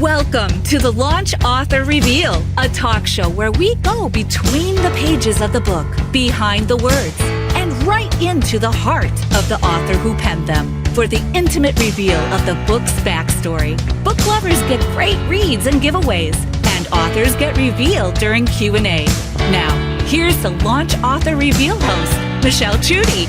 Welcome to the Launch Author Reveal, a talk show where we go between the pages of the book, behind the words, and right into the heart of the author who penned them for the intimate reveal of the book's backstory. Book lovers get great reads and giveaways, and authors get revealed during Q&A. Now, here's the Launch Author Reveal host, Michelle Chudy.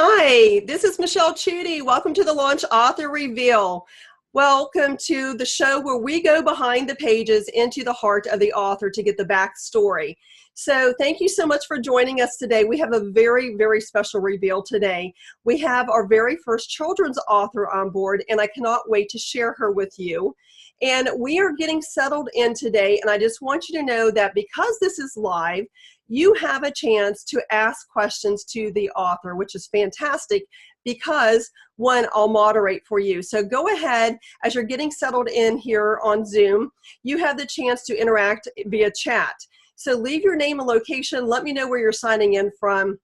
Hi, this is Michelle Chudy. Welcome to the Launch Author Reveal. Welcome to the show where we go behind the pages into the heart of the author to get the backstory. So thank you so much for joining us today. We have a very, very special reveal today. We have our very first children's author on board, and I cannot wait to share her with you. And we are getting settled in today, and I just want you to know that because this is live, you have a chance to ask questions to the author, which is fantastic because, one, I'll moderate for you. So go ahead, as you're getting settled in here on Zoom, you have the chance to interact via chat. So leave your name and location. Let me know where you're signing in from.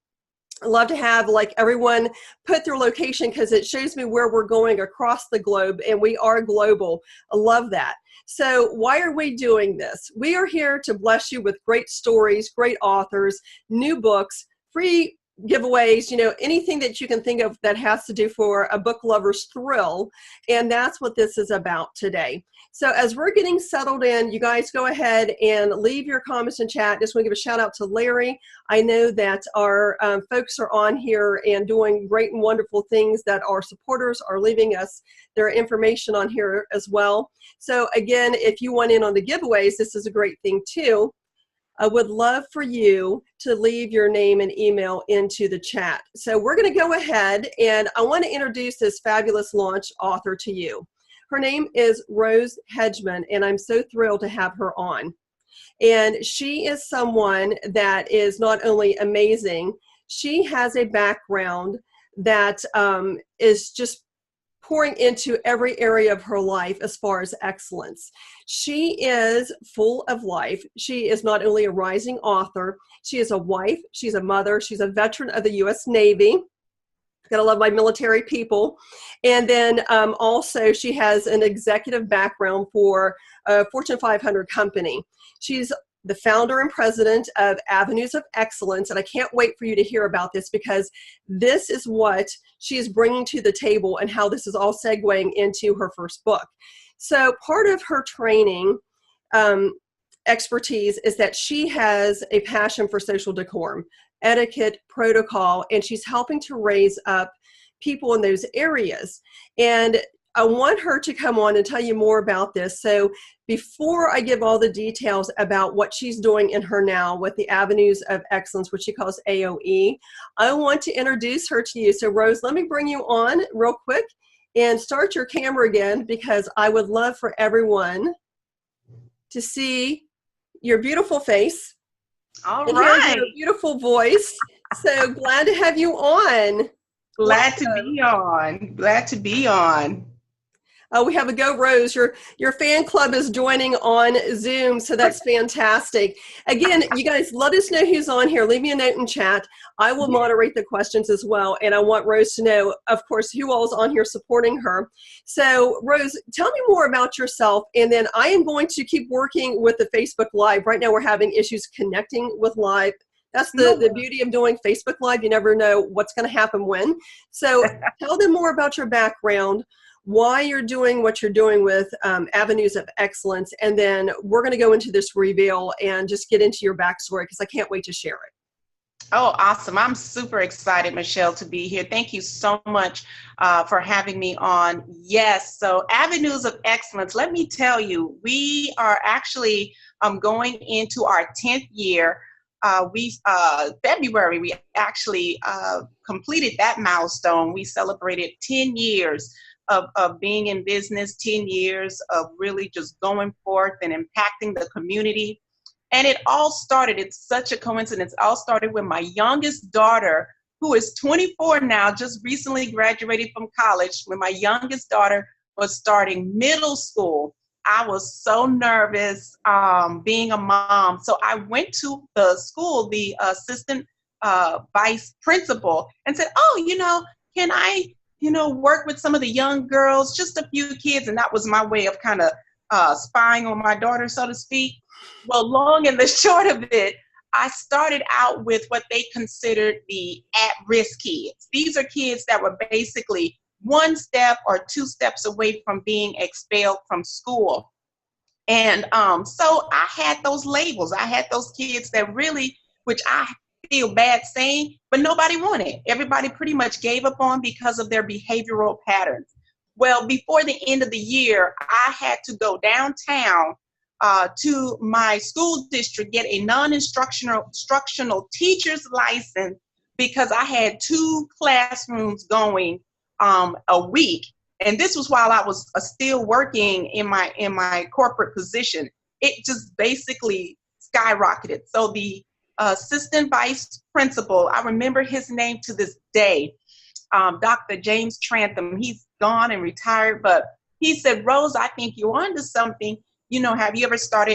I love to have everyone put their location because it shows me where we're going across the globe, and we are global. I love that. So why are we doing this? We are here to bless you with great stories, great authors, new books, free giveaways, anything that you can think of that has to do for a book lover's thrill. And that's what this is about today. So as we're getting settled in, you guys go ahead and leave your comments in chat. Just want to give a shout out to Larry. I know that our folks are on here and doing great and wonderful things, that our supporters are leaving us their information on here as well. So again, if you want in on the giveaways, this is a great thing too. I would love for you to leave your name and email into the chat. So we're going to go ahead, and I want to introduce this fabulous launch author to you. Her name is Rose Hedgeman, and I'm so thrilled to have her on. And she is someone that is not only amazing, she has a background that is just pouring into every area of her life as far as excellence. She is full of life. She is not only a rising author, she is a wife, she's a mother, she's a veteran of the U.S. Navy. Gotta love my military people. And then also she has an executive background for a Fortune 500 company. She's the founder and president of Avenues of Excellence, and I can't wait for you to hear about this because this is what she is bringing to the table and how this is all segueing into her first book. So part of her training expertise is that she has a passion for social decorum, etiquette, protocol, and she's helping to raise up people in those areas. And I want her to come on and tell you more about this. So before I give all the details about what she's doing in her now with the Avenues of Excellence, which she calls AOE, I want to introduce her to you. So Rose, let me bring you on real quick and start your camera again, because I would love for everyone to see your beautiful face. All and right. hear your beautiful voice. So glad to have you on. Glad to be on. Glad to be on. We have a Go Rose. Your fan club is joining on Zoom, so that's fantastic. Again, you guys, let us know who's on here. Leave me a note in chat. I will moderate the questions as well, and I want Rose to know, of course, who all is on here supporting her. So, Rose, tell me more about yourself, and then I am going to keep working with the Facebook Live. Right now, we're having issues connecting with Live. That's the beauty of doing Facebook Live. You never know what's going to happen when. So, tell them more about your background, why you're doing what you're doing with Avenues of Excellence, and then we're going to go into this reveal and just get into your backstory because I can't wait to share it. Oh, awesome. I'm super excited, Michelle, to be here. Thank you so much for having me on. Yes, so Avenues of Excellence, let me tell you, we are actually going into our 10th year. February, we actually completed that milestone. We celebrated 10 years of being in business, 10 years of really just going forth and impacting the community. And it all started, it's such a coincidence, all started with my youngest daughter, who is 24 now, just recently graduated from college. When my youngest daughter was starting middle school, I was so nervous being a mom. So I went to the school, the assistant vice principal and said, oh, can I, work with some of the young girls, just a few kids? And that was my way of kind of spying on my daughter, so to speak. Well, long and the short of it, I started out with what they considered the at-risk kids. These are kids that were basically one step or two steps away from being expelled from school. And so I had those labels. I had those kids that really, which I feel bad saying, but nobody wanted. Everybody pretty much gave up on because of their behavioral patterns. Well, before the end of the year, I had to go downtown to my school district, get a non-instructional teacher's license because I had 2 classrooms going a week. And this was while I was still working in my corporate position. It just basically skyrocketed. So the assistant vice principal, I remember his name to this day, Dr. James Trantham. He's gone and retired, but he said, Rose, I think you're onto something. Have you ever thought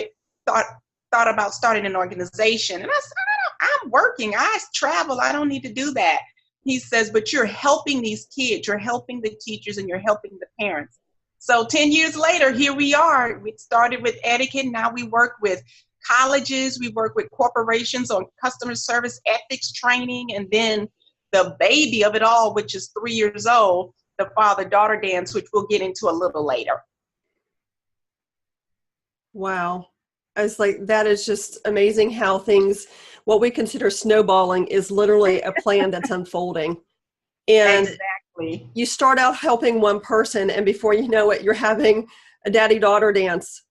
about starting an organization? And I said, I'm working. I travel. I don't need to do that. He says, but you're helping these kids. You're helping the teachers and you're helping the parents. So 10 years later, here we are. We started with etiquette. Now we work with colleges. We work with corporations on customer service ethics training. And then the baby of it all, which is 3 years old, the father-daughter dance, which we'll get into a little later. Wow. I was like, that is just amazing how things, what we consider snowballing is literally a plan that's unfolding. And exactly. You start out helping one person and before you know it, you're having a daddy-daughter dance.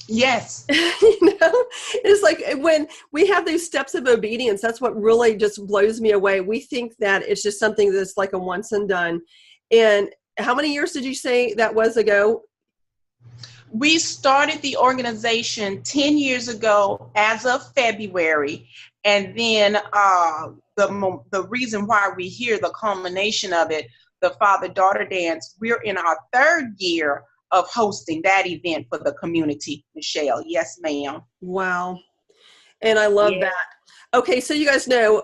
Yes. It's like when we have these steps of obedience, that's what really just blows me away. We think that it's just something that's like a once and done. And how many years did you say that was ago? We started the organization 10 years ago as of February. And then the reason why we hear the culmination of it, the father-daughter dance, we're in our 3rd year of hosting that event for the community, Michelle. Yes, ma'am. Wow. And I love that. Okay, so you guys know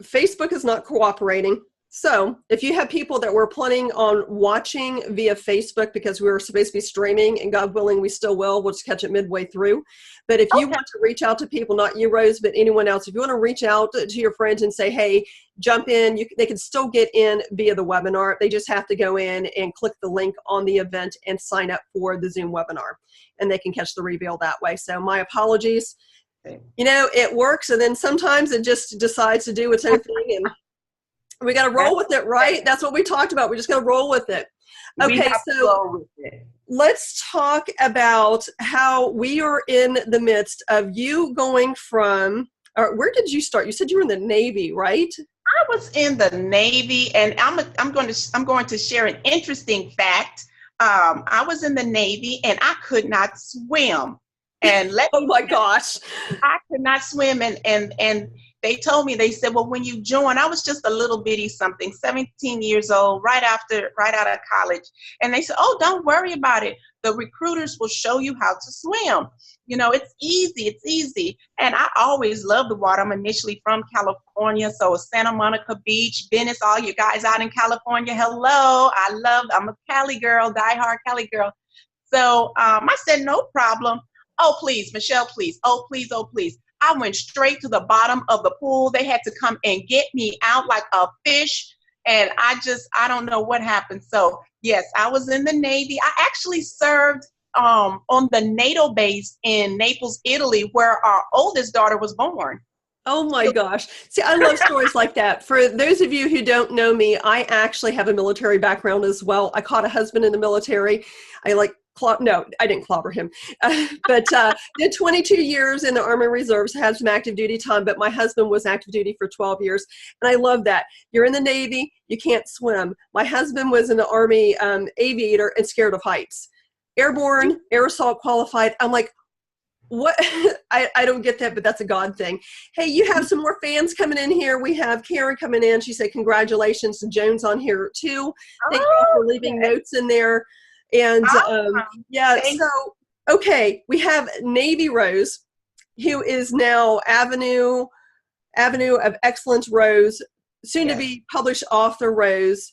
Facebook is not cooperating. So if you have people that were planning on watching via Facebook because we were supposed to be streaming and God willing, we still will, we'll just catch it midway through. But if you want to reach out to people, not you, Rose, but anyone else, if you want to reach out to your friends and say, hey, jump in, they can still get in via the webinar. They just have to go in and click the link on the event and sign up for the Zoom webinar and they can catch the reveal that way. So my apologies. It works and then sometimes it just decides to do its own thing and we got to roll with it, right? That's what we talked about. We just got to roll with it. Okay, so let's talk about how we are in the midst of you going from, or where did you start? You said you were in the Navy, right? I was in the Navy, and I'm going to share an interesting fact. I was in the Navy, and I could not swim. And oh my gosh, I could not swim, and they told me, they said, well, when you join, I was just a little bitty something, 17 years old, right out of college. And they said, oh, don't worry about it. The recruiters will show you how to swim. It's easy. And I always loved the water. I'm initially from California. So Santa Monica Beach, Venice, all you guys out in California, hello. I'm a Cali girl, diehard Cali girl. So I said, no problem. Oh, please, Michelle, please. Oh, please, oh, please. I went straight to the bottom of the pool. They had to come and get me out like a fish. And I don't know what happened. So yes, I was in the Navy. I actually served on the NATO base in Naples, Italy, where our oldest daughter was born. Oh my gosh. See, I love stories like that. For those of you who don't know me, I actually have a military background as well. I caught a husband in the military. No, I didn't clobber him, but did 22 years in the Army Reserves, had some active duty time, but my husband was active duty for 12 years. And I love that. You're in the Navy, you can't swim. My husband was in the Army aviator and scared of heights. Airborne, air assault qualified. I'm like, what? I don't get that, but that's a God thing. Hey, you have some more fans coming in here. We have Karen coming in. She said, congratulations to Jones on here too. Thank you for leaving notes in there. And okay, we have Navy Rose, who is now Avenue Avenue of Excellence Rose, soon Yes. to be published author Rose.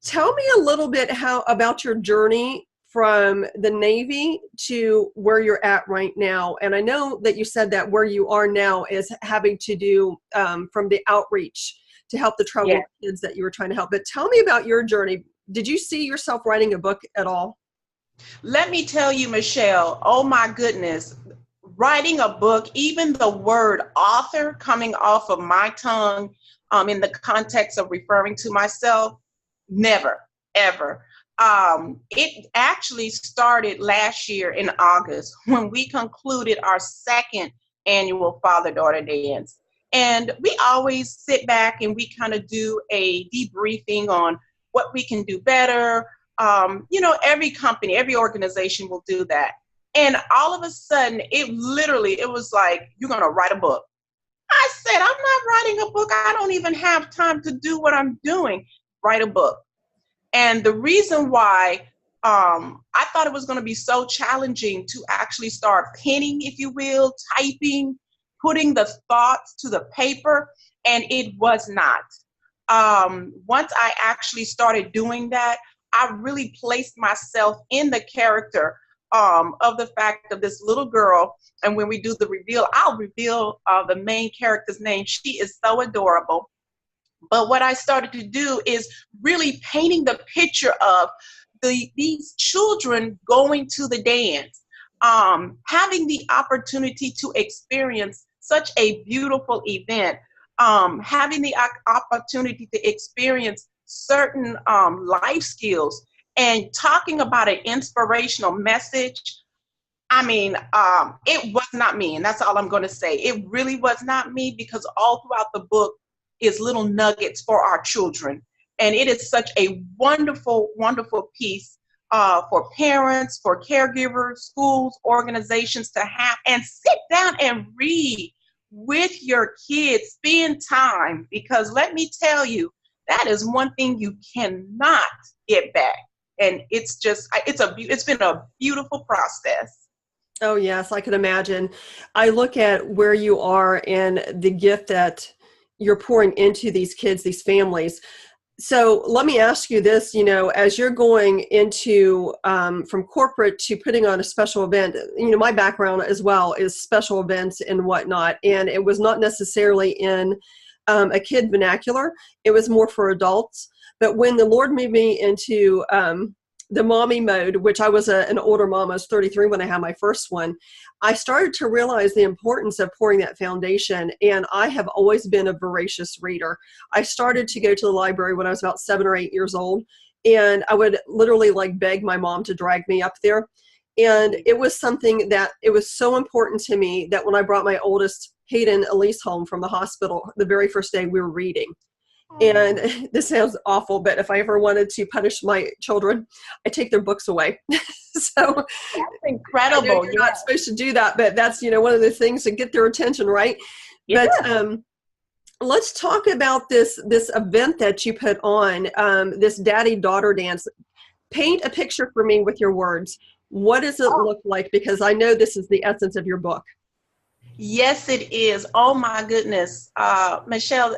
Tell me a little bit about your journey from the Navy to where you're at right now. And I know that you said that where you are now is having to do from the outreach to help the troubled kids that you were trying to help. But tell me about your journey. Did you see yourself writing a book at all? Let me tell you, Michelle, oh my goodness, writing a book, even the word author coming off of my tongue in the context of referring to myself, never, ever. It actually started last year in August when we concluded our second annual father-daughter dance. And we always sit back and we kind of do a debriefing on what we can do better. Every company, every organization will do that. And all of a sudden, it was like, you're going to write a book. I said, I'm not writing a book. I don't even have time to do what I'm doing. Write a book. And the reason why I thought it was going to be so challenging to actually start penning, if you will, typing, putting the thoughts to the paper, and it was not. Once I actually started doing that, I really placed myself in the character of the fact of this little girl. And when we do the reveal, I'll reveal the main character's name. She is so adorable. But what I started to do is really painting the picture of these children going to the dance, having the opportunity to experience such a beautiful event, having the opportunity to experience certain life skills, and talking about an inspirational message. I mean, it was not me, and that's all I'm going to say. It really was not me, because all throughout the book is little nuggets for our children. And it is such a wonderful, wonderful piece for parents, for caregivers, schools, organizations to have and sit down and read with your kids, spend time, because let me tell you, that is one thing you cannot get back. And it's been a beautiful process. Oh, yes, I can imagine. I look at where you are and the gift that you're pouring into these kids, these families. So let me ask you this, as you're going into from corporate to putting on a special event, my background as well is special events and whatnot. And it was not necessarily in a kid vernacular. It was more for adults. But when the Lord moved me into the mommy mode, which I was an older mom, I was 33 when I had my first one, I started to realize the importance of pouring that foundation. And I have always been a voracious reader. I started to go to the library when I was about 7 or 8 years old, and I would literally beg my mom to drag me up there. And it was something that it was so important to me that when I brought my oldest, Hayden Elise, home from the hospital, the very first day we were reading. And this sounds awful, but if I ever wanted to punish my children, I take their books away. So that's incredible. You're not supposed to do that, but that's, one of the things to get their attention, right? Yeah. But let's talk about this event that you put on, this daddy-daughter dance. Paint a picture for me with your words. What does it look like? Because I know this is the essence of your book. Yes, it is. Oh my goodness. Michelle,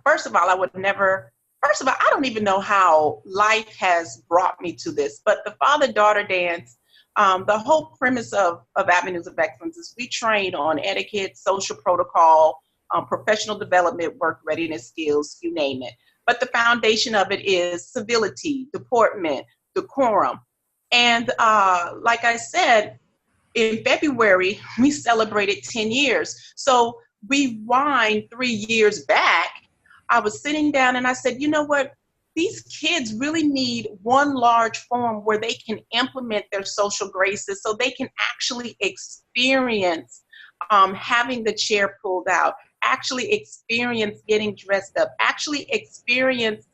first of all, I don't even know how life has brought me to this, but the father-daughter dance, the whole premise of Avenues of Excellence is we train on etiquette, social protocol, professional development, work readiness skills, you name it. But the foundation of it is civility, deportment, decorum. And like I said, in February, we celebrated 10 years. So we wind 3 years back. I was sitting down and I said, you know what? These kids really need one large forum where they can implement their social graces so they can actually experience having the chair pulled out, actually experience getting dressed up, actually experience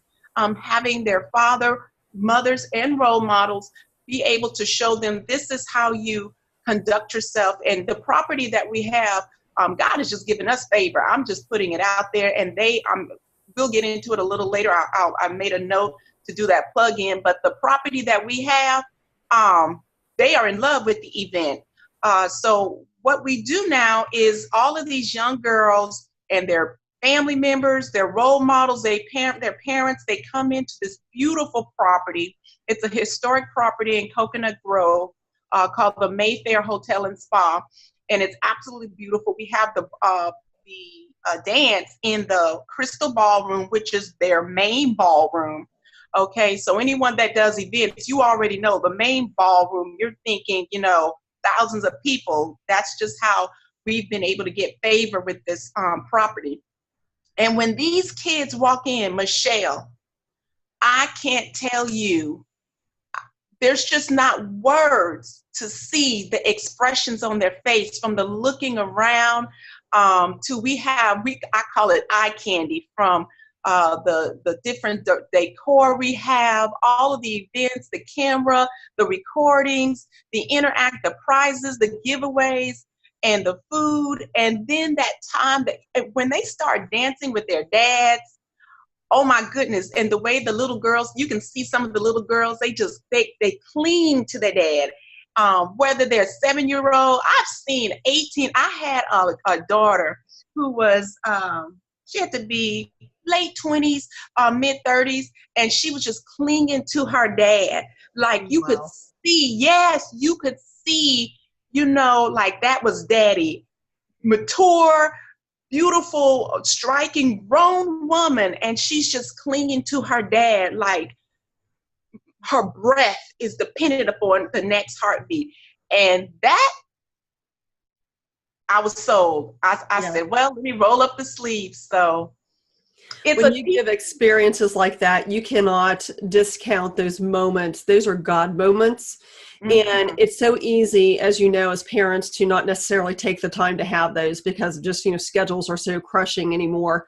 having their father, mothers, and role models be able to show them this is how you conduct yourself. And the property that we have, God has just given us favor. I'm just putting it out there, and we'll get into it a little later. I made a note to do that plug in, but the property that we have, they are in love with the event. So what we do now is all of these young girls and their family members, their role models, their parents, they come into this beautiful property. It's a historic property in Coconut Grove called the Mayfair Hotel and Spa, and it's absolutely beautiful. We have the dance in the Crystal Ballroom, which is their main ballroom. Okay, so anyone that does events, you already know the main ballroom, you're thinking, thousands of people. That's just how we've been able to get favor with this property. And when these kids walk in, Michelle, I can't tell you, there's just not words to see the expressions on their face, from the looking around to I call it eye candy, from the different decor we have, all of the events, the camera, the recordings, the prizes, the giveaways, and the food. And then that time that when they start dancing with their dads, oh my goodness. And the way the little girls, you can see some of the little girls, they cling to their dad. Whether they're 7-year-old, I've seen 18. I had a daughter who was, she had to be late 20s, mid 30s, and she was just clinging to her dad. Like you could see, yes, you could see, like that was daddy. Mature, beautiful, striking, grown woman, and she's just clinging to her dad like her breath is dependent upon the next heartbeat. And that, I was sold. I said, well, let me roll up the sleeves. So when you give experiences like that, you cannot discount those moments. Those are God moments. Mm-hmm. And it's so easy, as you know, as parents, to not necessarily take the time to have those because just, schedules are so crushing anymore.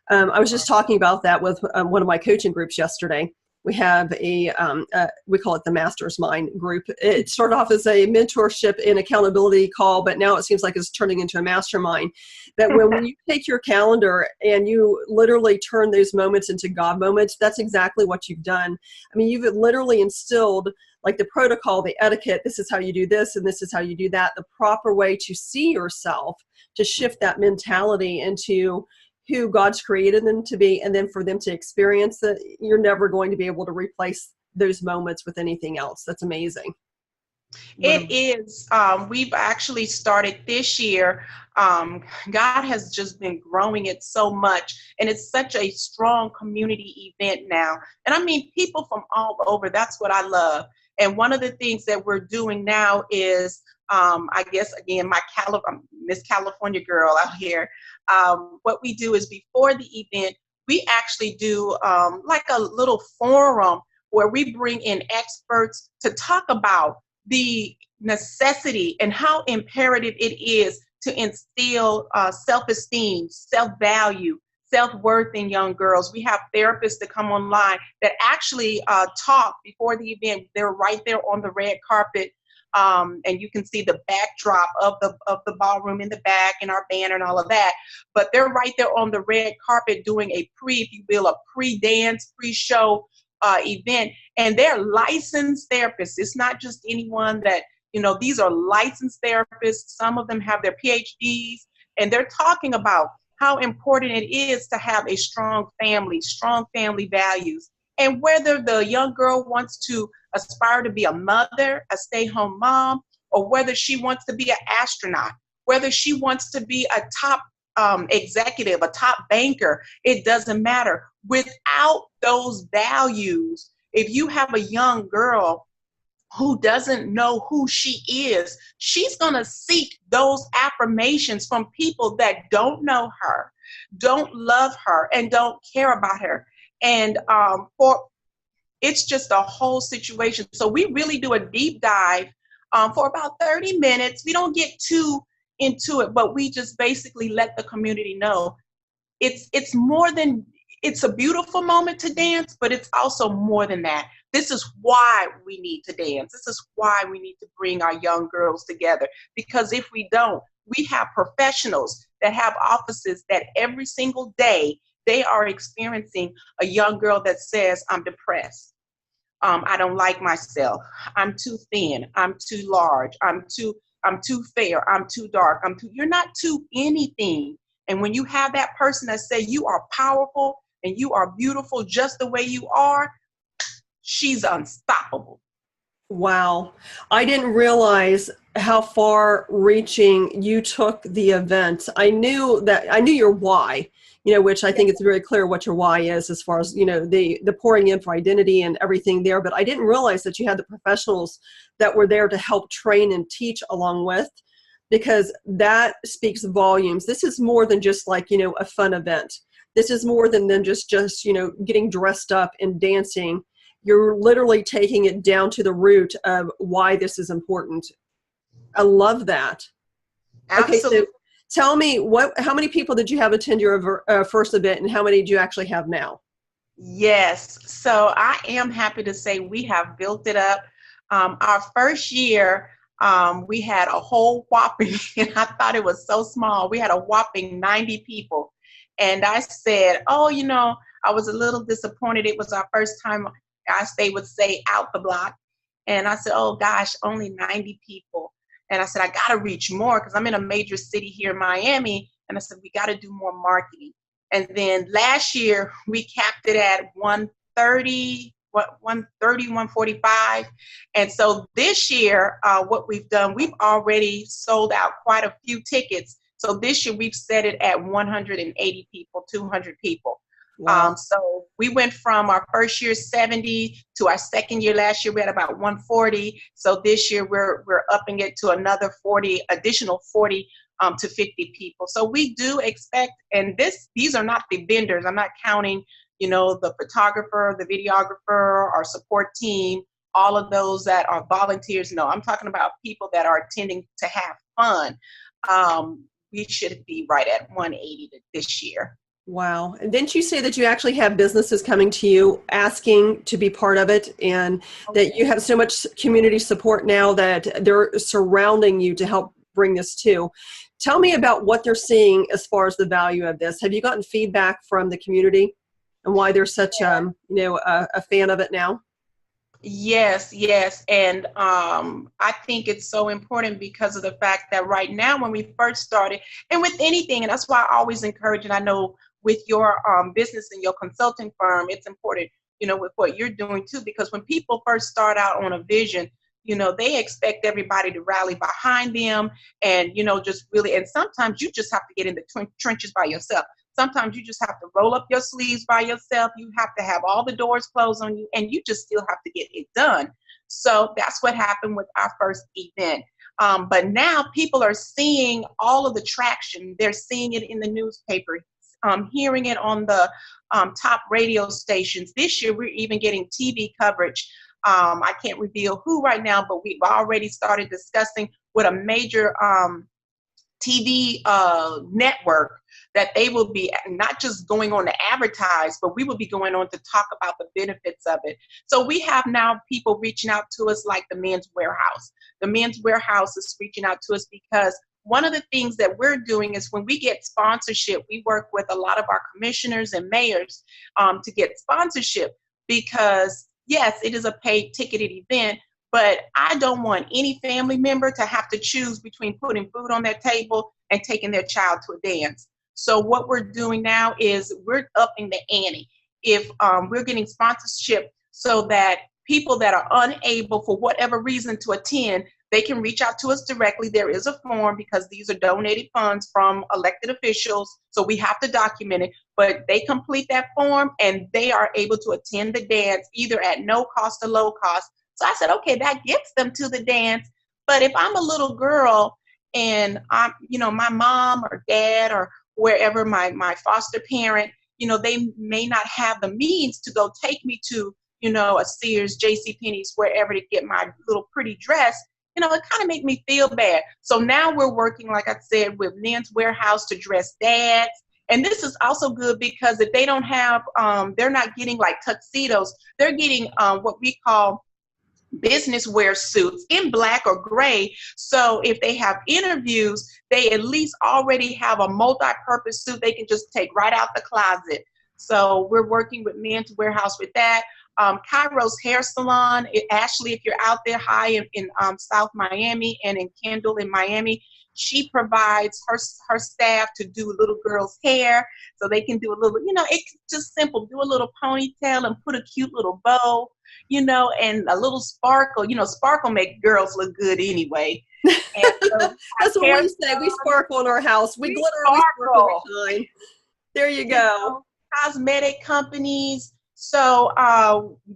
I was just talking about that with one of my coaching groups yesterday. We have we call it the Master's Mind group. It started off as a mentorship and accountability call, but now it seems like it's turning into a mastermind. That when you take your calendar and you literally turn those moments into God moments, that's exactly what you've done. I mean, you've literally instilled like the protocol, the etiquette, this is how you do this and this is how you do that, the proper way to see yourself, to shift that mentality into who God's created them to be, and then for them to experience that. You're never going to be able to replace those moments with anything else. That's amazing. It is. We've actually started this year. God has just been growing it so much, and it's such a strong community event now. And I mean, people from all over, that's what I love. And one of the things that we're doing now is, I guess, again, Miss California girl out here. What we do is before the event, we actually do like a little forum where we bring in experts to talk about the necessity and how imperative it is to instill self-esteem, self-value, self-worth in young girls. We have therapists that come online that actually talk before the event. They're right there on the red carpet. And you can see the backdrop of the ballroom in the back and our banner and all of that. But they're right there on the red carpet doing a pre-dance, pre-show event. And they're licensed therapists. It's not just anyone that, these are licensed therapists. Some of them have their PhDs, and they're talking about how important it is to have a strong family values. And whether the young girl wants to aspire to be a mother, a stay-home mom, or whether she wants to be an astronaut, whether she wants to be a top executive, a top banker, it doesn't matter. Without those values, if you have a young girl who doesn't know who she is, she's going to seek those affirmations from people that don't know her, don't love her, and don't care about her. And it's just a whole situation. So we really do a deep dive for about 30 minutes. We don't get too into it, but we just basically let the community know it's more than, it's a beautiful moment to dance, but it's also more than that. This is why we need to dance. This is why we need to bring our young girls together. Because if we don't, we have professionals that have offices that every single day they are experiencing a young girl that says, I'm depressed. I don't like myself. I'm too thin. I'm too large. I'm too fair. I'm too dark. You're not too anything. And when you have that person that say you are powerful and you are beautiful just the way you are, she's unstoppable. Wow. I didn't realize how far reaching you took the event. I knew your why, which I think it's very clear what your why is as far as, the pouring in for identity and everything there. But I didn't realize that you had the professionals that were there to help train and teach along with, because that speaks volumes. This is more than just like, a fun event. This is more than just, getting dressed up and dancing. You're literally taking it down to the root of why this is important. I love that. Absolutely. Okay, so tell me, how many people did you have attend your first event, and how many do you actually have now? Yes. So I am happy to say we have built it up. Our first year, we had a whole whopping, and I thought it was so small, we had a whopping 90 people. And I said, I was a little disappointed. It was our first time, they would say, out the block. And I said, oh gosh, only 90 people. And I said, I got to reach more because I'm in a major city here in Miami. And I said, we got to do more marketing. And then last year we capped it at 130, 145. And so this year, what we've done, we've already sold out quite a few tickets. So this year we've set it at 180 people, 200 people. Wow. So we went from our first year 70 to our second year last year we had about 140. So this year we're upping it to another additional 40 to 50 people. So we do expect, and these are not the vendors. I'm not counting, the photographer, the videographer, our support team, all of those that are volunteers. No, I'm talking about people that are attending to have fun. We should be right at 180 this year. Wow. And didn't you say that you actually have businesses coming to you asking to be part of it, and that you have so much community support now that they're surrounding you to help bring this to? Tell me about what they're seeing as far as the value of this. Have you gotten feedback from the community and why they're such a fan of it now? Yes. And I think it's so important because of the fact that right now when we first started, and with anything, and that's why I always encourage, and I know with your business and your consulting firm, it's important, with what you're doing too, because when people first start out on a vision, they expect everybody to rally behind them and, just really, and sometimes you just have to get in the trenches by yourself. Sometimes you just have to roll up your sleeves by yourself. You have to have all the doors closed on you, and you just still have to get it done. So that's what happened with our first event. But now people are seeing all of the traction. They're seeing it in the newspaper, hearing it on the top radio stations. This year, we're even getting TV coverage. I can't reveal who right now, but we've already started discussing with a major TV network that they will be not just going on to advertise, but we will be going on to talk about the benefits of it. So we have now people reaching out to us like the Men's Wearhouse. The Men's Wearhouse is reaching out to us because one of the things that we're doing is when we get sponsorship, we work with a lot of our commissioners and mayors to get sponsorship because, yes, it is a paid ticketed event, but I don't want any family member to have to choose between putting food on their table and taking their child to a dance. So what we're doing now is we're upping the ante. If we're getting sponsorship so that people that are unable for whatever reason to attend, they can reach out to us directly. There is a form because these are donated funds from elected officials, so we have to document it. But they complete that form and they are able to attend the dance either at no cost or low cost. So I said, okay, that gets them to the dance. But if I'm a little girl and I'm, my mom or dad or wherever my foster parent, they may not have the means to go take me to, a Sears, JCPenney's, wherever to get my little pretty dress. It kind of made me feel bad. So now we're working, like I said, with Men's Wearhouse to dress dads. And this is also good because if they don't have, they're not getting like tuxedos. They're getting what we call business wear suits in black or gray. So if they have interviews, they at least already have a multi-purpose suit they can just take right out the closet. So we're working with Men's Wearhouse with that. Kairos Hair Salon, Ashley, if you're out there, hi in South Miami and in Kendall in Miami, She provides her staff to do little girls' hair, so they can do a little, it's just simple. Do a little ponytail and put a cute little bow, and a little sparkle. Sparkle make girls look good anyway. And so that's what we say. We sparkle in our house. We glitter, we sparkle, we shine. There you go. Cosmetic companies. So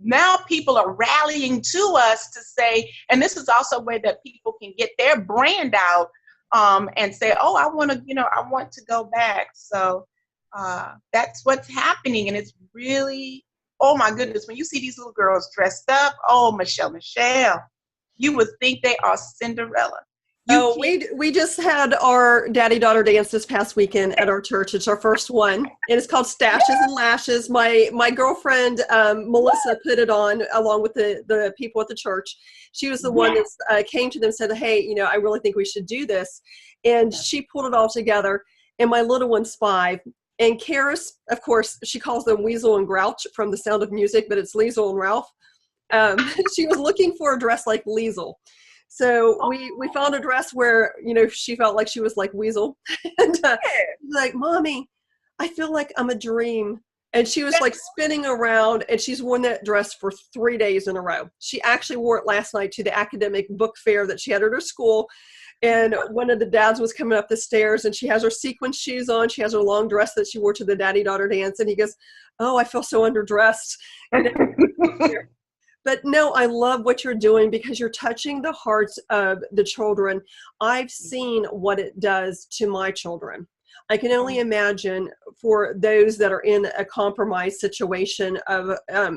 now people are rallying to us to say, and this is also a way that people can get their brand out and say, oh, I want to go back. So that's what's happening. And it's really, oh my goodness, when you see these little girls dressed up, oh, Michelle, you would think they are Cinderella. We just had our daddy-daughter dance this past weekend at our church. It's our first one, and it's called Stashes and Lashes. My girlfriend Melissa put it on along with the people at the church. She was the one that came to them and said, hey, I really think we should do this, and she pulled it all together. And my little one's 5, and Karis, of course, she calls them Weasel and Grouch from The Sound of Music, but it's Liesel and Ralph. She was looking for a dress like Liesel. So we found a dress where, she felt like she was like Weasel. And like, Mommy, I feel like I'm a dream. And she was like spinning around, and she's worn that dress for 3 days in a row. She actually wore it last night to the academic book fair that she had at her school. And one of the dads was coming up the stairs, and she has her sequin shoes on. She has her long dress that she wore to the daddy-daughter dance. And he goes, oh, I feel so underdressed. But no, I love what you're doing because you're touching the hearts of the children. I've seen what it does to my children. I can only imagine for those that are in a compromised situation of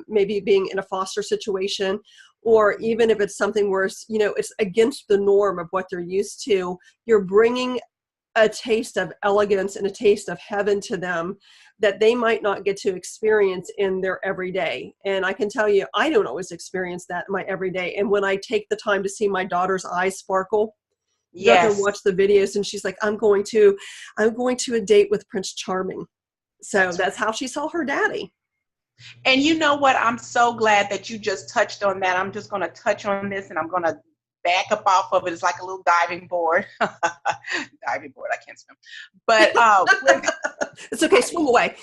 maybe being in a foster situation, or even if it's something where it's against the norm of what they're used to, you're bringing a taste of elegance and a taste of heaven to them that they might not get to experience in their everyday. And I can tell you, I don't always experience that in my everyday. And when I take the time to see my daughter's eyes sparkle, go and watch the videos, and she's like, I'm going to a date with Prince Charming. So that's how she saw her daddy. And you know what? I'm so glad that you just touched on that. I'm just going to touch on this, and I'm going to back up off of it. It's like a little diving board. Diving board. I can't swim. But it's okay. Swim away.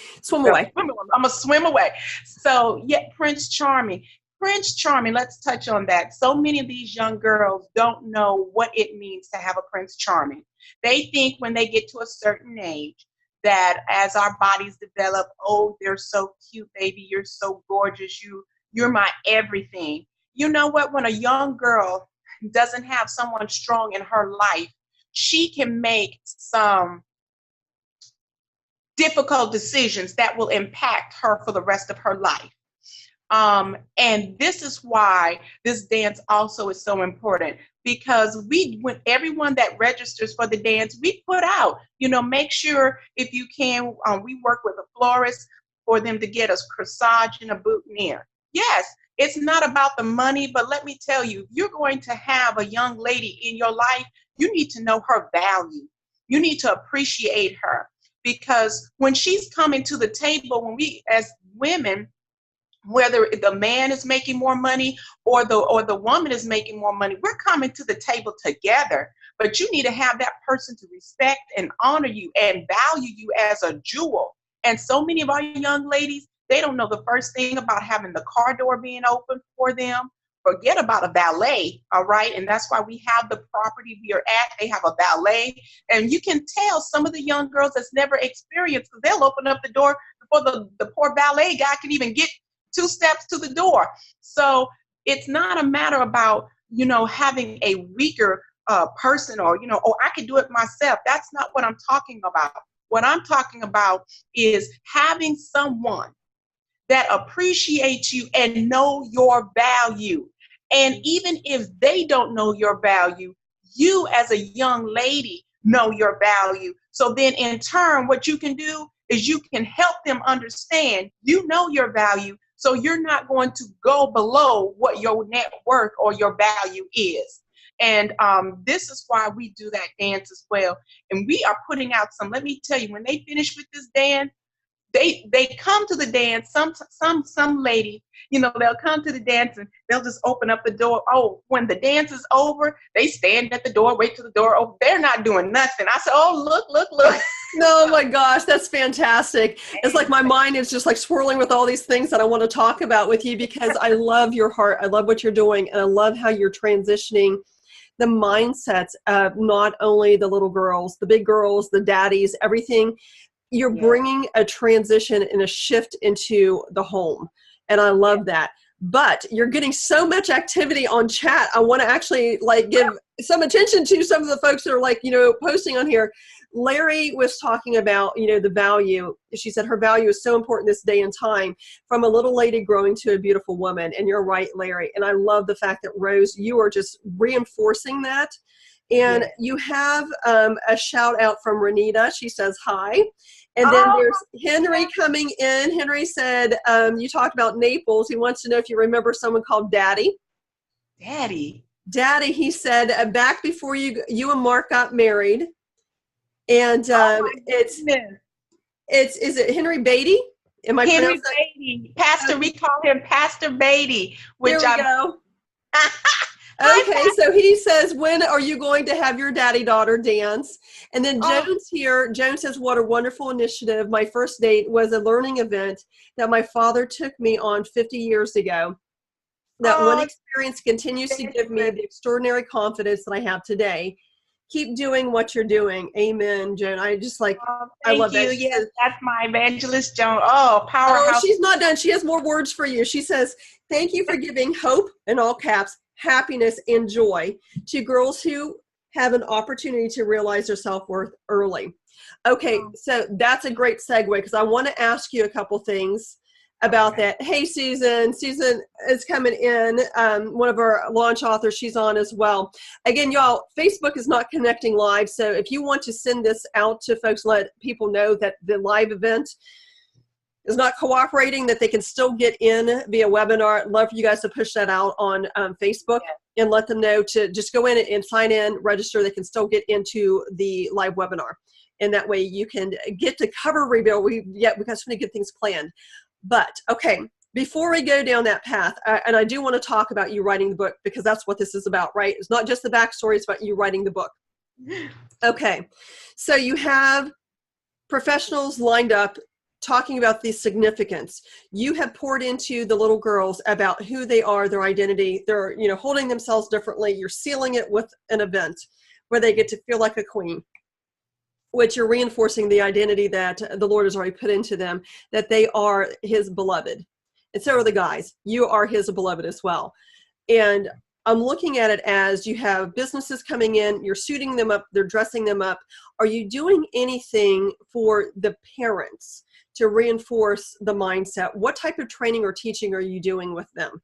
I'm going to swim away. So, Prince Charming. Let's touch on that. So many of these young girls don't know what it means to have a Prince Charming. They think when they get to a certain age that as our bodies develop, oh, they're so cute, baby. You're so gorgeous. You're my everything. You know what? When a young girl doesn't have someone strong in her life, she can make some difficult decisions that will impact her for the rest of her life. And this is why this dance also is so important, because when everyone that registers for the dance, we put out, make sure if you can, we work with a florist for them to get us corsage and a boutonniere. Yes, it's not about the money, but let me tell you, if you're going to have a young lady in your life, you need to know her value. You need to appreciate her, because when she's coming to the table, when we as women, whether the man is making more money or the woman is making more money, we're coming to the table together. But you need to have that person to respect and honor you and value you as a jewel. And so many of our young ladies, they don't know the first thing about having the car door being open for them. Forget about a valet, all right? And that's why we have the property we are at. They have a valet. And you can tell some of the young girls that's never experienced, because they'll open up the door before the poor valet guy can even get 2 steps to the door. So it's not a matter about, having a weaker person or, oh, I can do it myself. That's not what I'm talking about. What I'm talking about is having someone that appreciates you and know your value. And even if they don't know your value, you as a young lady know your value. So then in turn, what you can do is you can help them understand you know your value. So you're not going to go below what your net worth or your value is. And this is why we do that dance as well. And we are putting out some, let me tell you, when they finish with this dance, they come to the dance. Some lady, they'll come to the dance and they'll just open up the door. Oh, when the dance is over, they stand at the door, wait till the door open. They're not doing nothing. I said, oh, look. No, my gosh, that's fantastic. It's like my mind is just like swirling with all these things that I want to talk about with you, because I love your heart. I love what you're doing. And I love how you're transitioning the mindsets of not only the little girls, the big girls, the daddies, everything. You're bringing a transition and a shift into the home. And I love that. But you're getting so much activity on chat. I want to actually give some attention to some of the folks that are posting on here. Larry was talking about, the value. She said her value is so important this day and time, from a little lady growing to a beautiful woman. And you're right, Larry. And I love the fact that, Rose, you are just reinforcing that. And you have a shout out from Renita. She says hi. And then there's Henry coming in. Henry said, you talked about Naples. He wants to know if you remember someone called Daddy. Daddy, he said, back before you and Mark got married. And is it Henry Beatty? Am I Henry Beatty? Pastor, we call him Pastor Beatty. There we go. Okay, so he says, when are you going to have your daddy-daughter dance? And then Jones here, Jones says, what a wonderful initiative. My first date was a learning event that my father took me on 50 years ago. That one experience continues to give me the extraordinary confidence that I have today. Keep doing what you're doing. Amen, Joan. I just I love that. Yes, that's my evangelist, Joan. Oh, powerhouse. Oh, she's not done. She has more words for you. She says, thank you for giving hope, in all caps, happiness, and joy to girls who have an opportunity to realize their self-worth early. Okay, so that's a great segue, because I want to ask you a couple things about that. Hey, Susan. Susan is coming in, one of our launch authors. She's on as well. Again, y'all, Facebook is not connecting live, so if you want to send this out to folks, let people know that the live event is not cooperating, that they can still get in via webinar. I'd love for you guys to push that out on Facebook and let them know to just go in and sign in, register. They can still get into the live webinar. And that way you can get to cover reveal. We've got so many good things planned. But, okay, before we go down that path, and I do want to talk about you writing the book, because that's what this is about, right? It's not just the backstory, it's about you writing the book. Okay, so you have professionals lined up talking about the significance. You have poured into the little girls about who they are, their identity. They're, holding themselves differently. You're sealing it with an event where they get to feel like a queen, which you're reinforcing the identity that the Lord has already put into them, that they are his beloved. And so are the guys. You are his beloved as well. And I'm looking at it as you have businesses coming in, you're suiting them up, they're dressing them up. Are you doing anything for the parents to reinforce the mindset? What type of training or teaching are you doing with them?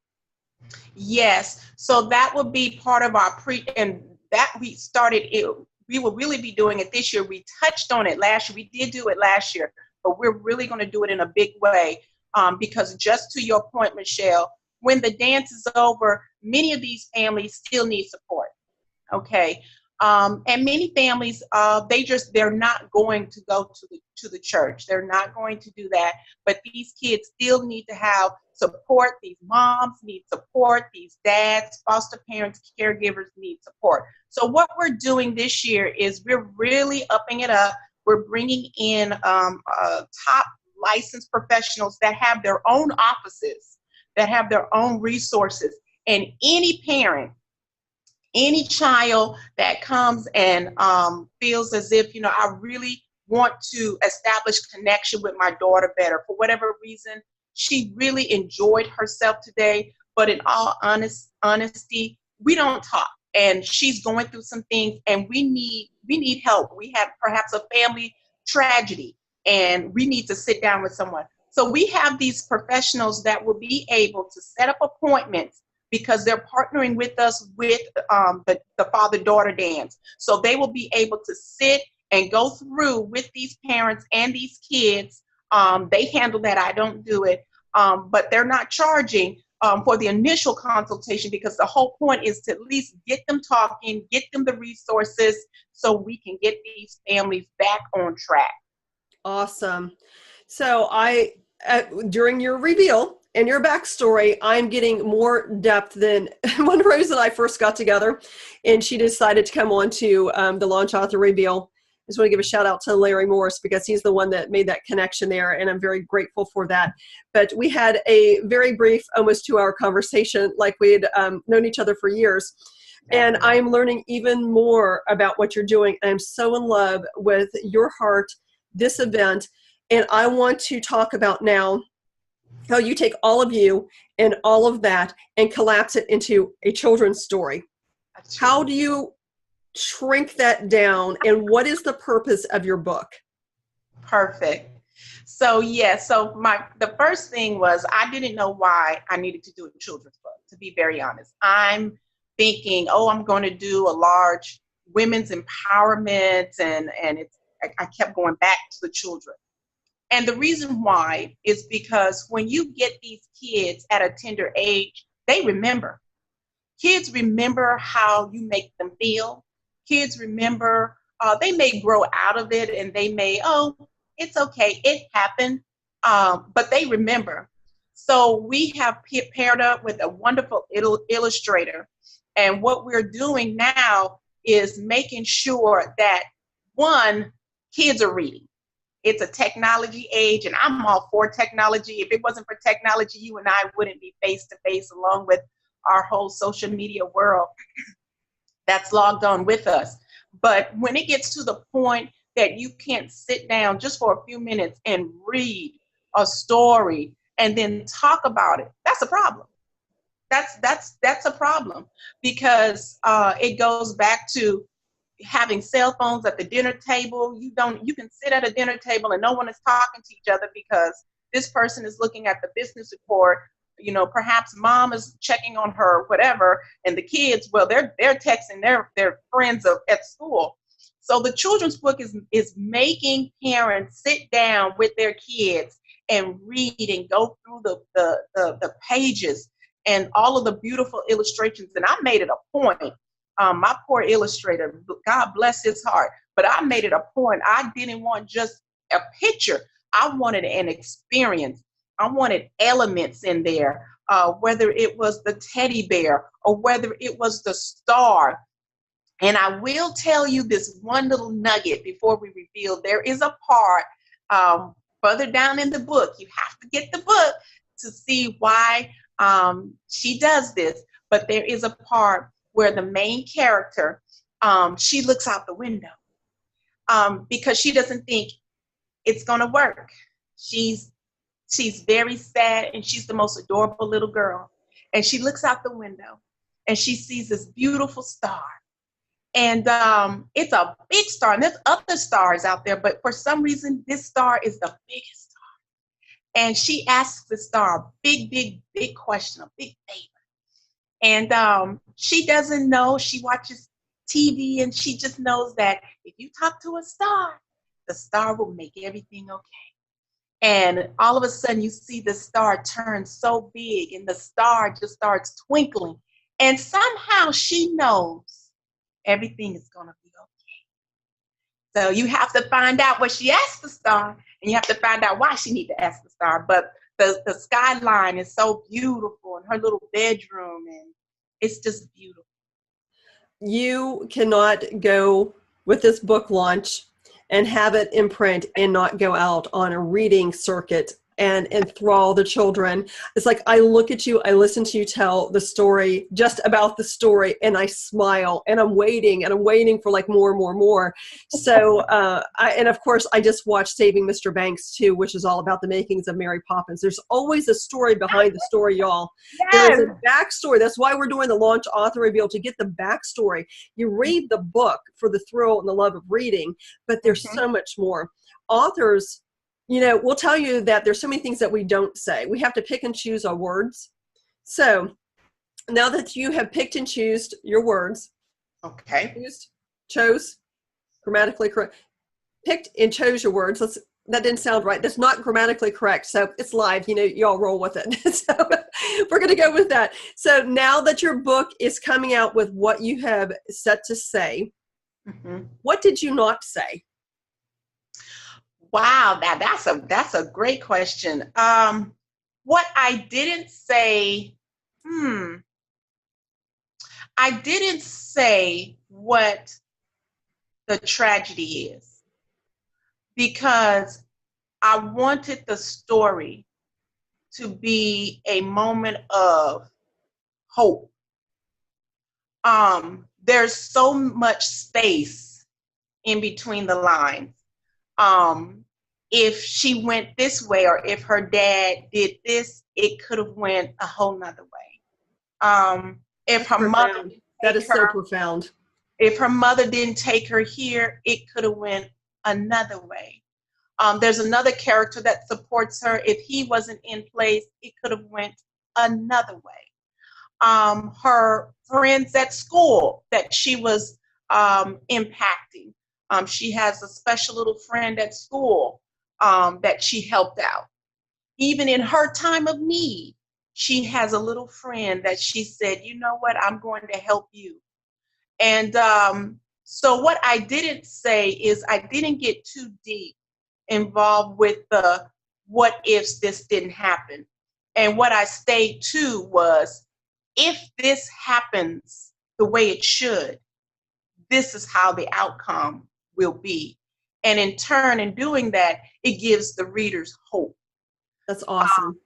Yes. So that would be part of our and that we started it. We will really be doing it this year. We touched on it last year. We did do it last year, but we're really going to do it in a big way, because just to your point, Michelle, when the dance is over, many of these families still need support. Okay. And many families, they're not going to go to the church. They're not going to do that. But these kids still need to have support. These moms need support. These dads, foster parents, caregivers need support. So what we're doing this year is we're really upping it up. We're bringing in top licensed professionals that have their own offices, that have their own resources. And any parent, any child that comes and feels as if, I really want to establish connection with my daughter better, for whatever reason, she really enjoyed herself today, but in all honesty, we don't talk. And she's going through some things, and we need help. We have perhaps a family tragedy, and we need to sit down with someone. So we have these professionals that will be able to set up appointments, because they're partnering with us with the father-daughter dance. So they will be able to sit and go through with these parents and these kids. They handle that. I don't do it. But they're not charging for the initial consultation, because the whole point is to at least get them talking, get them the resources, so we can get these families back on track. Awesome. So during your reveal and your backstory, I'm getting more depth than when Rose and I first got together, and she decided to come on to the Launch Author Reveal. I just want to give a shout out to Larry Morris because he's the one that made that connection there, and I'm very grateful for that. But we had a very brief, almost 2-hour conversation, like we had known each other for years. And I'm learning even more about what you're doing. I'm so in love with your heart, this event, and I want to talk about now how you take all of you and all of that and collapse it into a children's story. How do you shrink that down, and what is the purpose of your book? Perfect. So the first thing was I didn't know why I needed to do a children's book, to be very honest. I'm thinking, I'm going to do a large women's empowerment, and I kept going back to the children. And the reason why is because when you get these kids at a tender age, they remember. Kids remember how you make them feel. Kids remember, they may grow out of it and they may, it's okay, it happened, but they remember. So we have paired up with a wonderful illustrator. And what we're doing now is making sure that, one, kids are reading. It's a technology age, and I'm all for technology. If it wasn't for technology, you and I wouldn't be face to face, along with our whole social media world that's logged on with us. But when it gets to the point that you can't sit down just for a few minutes and read a story and then talk about it, that's a problem. That's a problem, because it goes back to having cell phones at the dinner table. You can sit at a dinner table and no one is talking to each other because this person is looking at the business report. Perhaps mom is checking on her, whatever, and the kids, well, they're texting their friends at school. So the children's book is making parents sit down with their kids and read and go through the pages and all of the beautiful illustrations. And I made it a point. My poor illustrator, God bless his heart, but I made it a point. I didn't want just a picture. I wanted an experience. I wanted elements in there, whether it was the teddy bear or whether it was the star. And I will tell you this one little nugget before we reveal. There is a part further down in the book. You have to get the book to see why she does this. But there is a part where the main character, she looks out the window because she doesn't think it's going to work. She's very sad, and she's the most adorable little girl. And she looks out the window and she sees this beautiful star. And it's a big star, and there's other stars out there, but for some reason, this star is the biggest star. And she asks the star a big question, a big favor. And she doesn't know. She watches TV, and she just knows that if you talk to a star, the star will make everything okay. And all of a sudden, you see the star turn so big, and the star just starts twinkling. And somehow she knows everything is going to be okay. So you have to find out what she asked the star, and you have to find out why she needs to ask the star. But the skyline is so beautiful, and her little bedroom, and it's just beautiful. You cannot go with this book launch and have it in print and not go out on a reading circuit and enthrall the children. It's like I look at you, I listen to you tell the story, just about the story, and I smile, and I'm waiting for like more. So, and of course, I just watched Saving Mr. Banks too, which is all about the makings of Mary Poppins. There's always a story behind the story, y'all. Yes. There's a backstory. That's why we're doing the Launch Author Reveal, to get the backstory. You read the book for the thrill and the love of reading, but there's so much more. Authors, we'll tell you that there's so many things that we don't say. We have to pick and choose our words. So now that you have picked and choose your words, okay, chose, grammatically correct, picked and chose your words. That didn't sound right. That's not grammatically correct. So it's live, y'all roll with it. So we're going to go with that. So now that your book is coming out with what you have set to say, what did you not say? Wow, that's a great question. What I didn't say, I didn't say what the tragedy is because I wanted the story to be a moment of hope. There's so much space in between the lines. If she went this way or if her dad did this, it could have went a whole nother way. If That's her mother profound. didn't That take is so her, profound. if her mother didn't take her here, it could have went another way. There's another character that supports her. If he wasn't in place, it could have went another way. Her friends at school that she was impacting. She has a special little friend at school that she helped out. Even in her time of need, she has a little friend that she said, you know what, I'm going to help you. And so what I didn't say is I didn't get too deep involved with the what ifs this didn't happen. And what I stayed to was, if this happens the way it should, this is how the outcome will be. And in turn, in doing that, it gives the readers hope. That's awesome.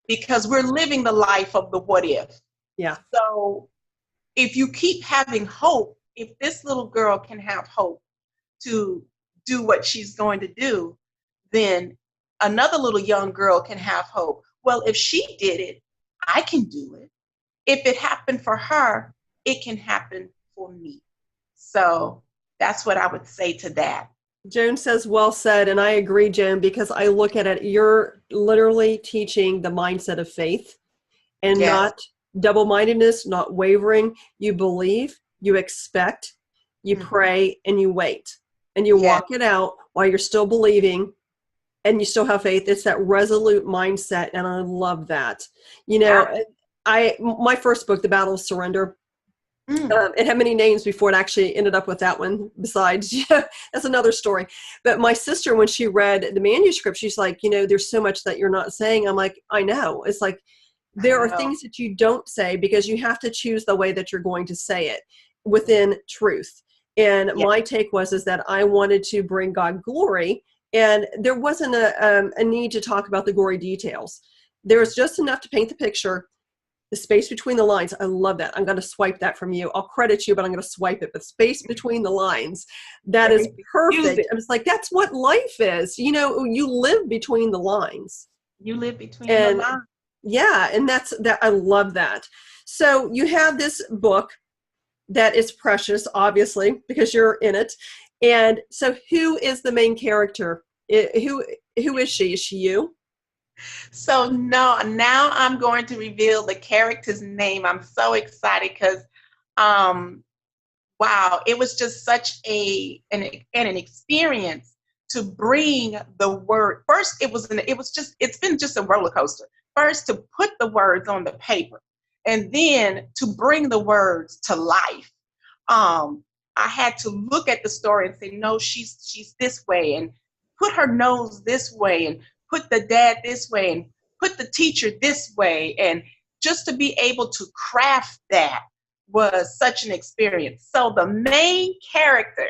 Because we're living the life of the what if. Yeah. So if you keep having hope, if this little girl can have hope to do what she's going to do, then another little young girl can have hope. Well, if she did it, I can do it. If it happened for her, it can happen for me. So that's what I would say to that. Joan says, well said. And I agree, Joan, because I look at it, you're literally teaching the mindset of faith and Yes. not double-mindedness, not wavering. You believe, you expect, you pray, and you wait. And you walk it out while you're still believing and you still have faith. It's that resolute mindset. And I love that. You know, my first book, The Battle of Surrender, it had many names before it actually ended up with that one. Besides, that's another story. But my sister, when she read the manuscript, she's like, you know, there's so much that you're not saying. I'm like, I know. It's like, there are things that you don't say because you have to choose the way that you're going to say it within truth. And my take is that I wanted to bring God glory, and there wasn't a need to talk about the gory details. There was just enough to paint the picture. The space between the lines. I love that. I'm going to swipe that from you. I'll credit you, but I'm going to swipe it. But space between the lines. That is perfect. I was like, that's what life is. You know, you live between the lines. You live between the lines. Yeah. And that's that. I love that. So you have this book that is precious, obviously, because you're in it. And so who is the main character? Who is she? Is she you? So no, now I'm going to reveal the character's name. I'm so excited because, wow, it was just such an experience to bring the word. First, it's been just a roller coaster. First, to put the words on the paper, and then to bring the words to life. I had to look at the story and say, no, she's this way, and put her nose this way, and put the dad this way, and put the teacher this way. And just to be able to craft that was such an experience. So the main character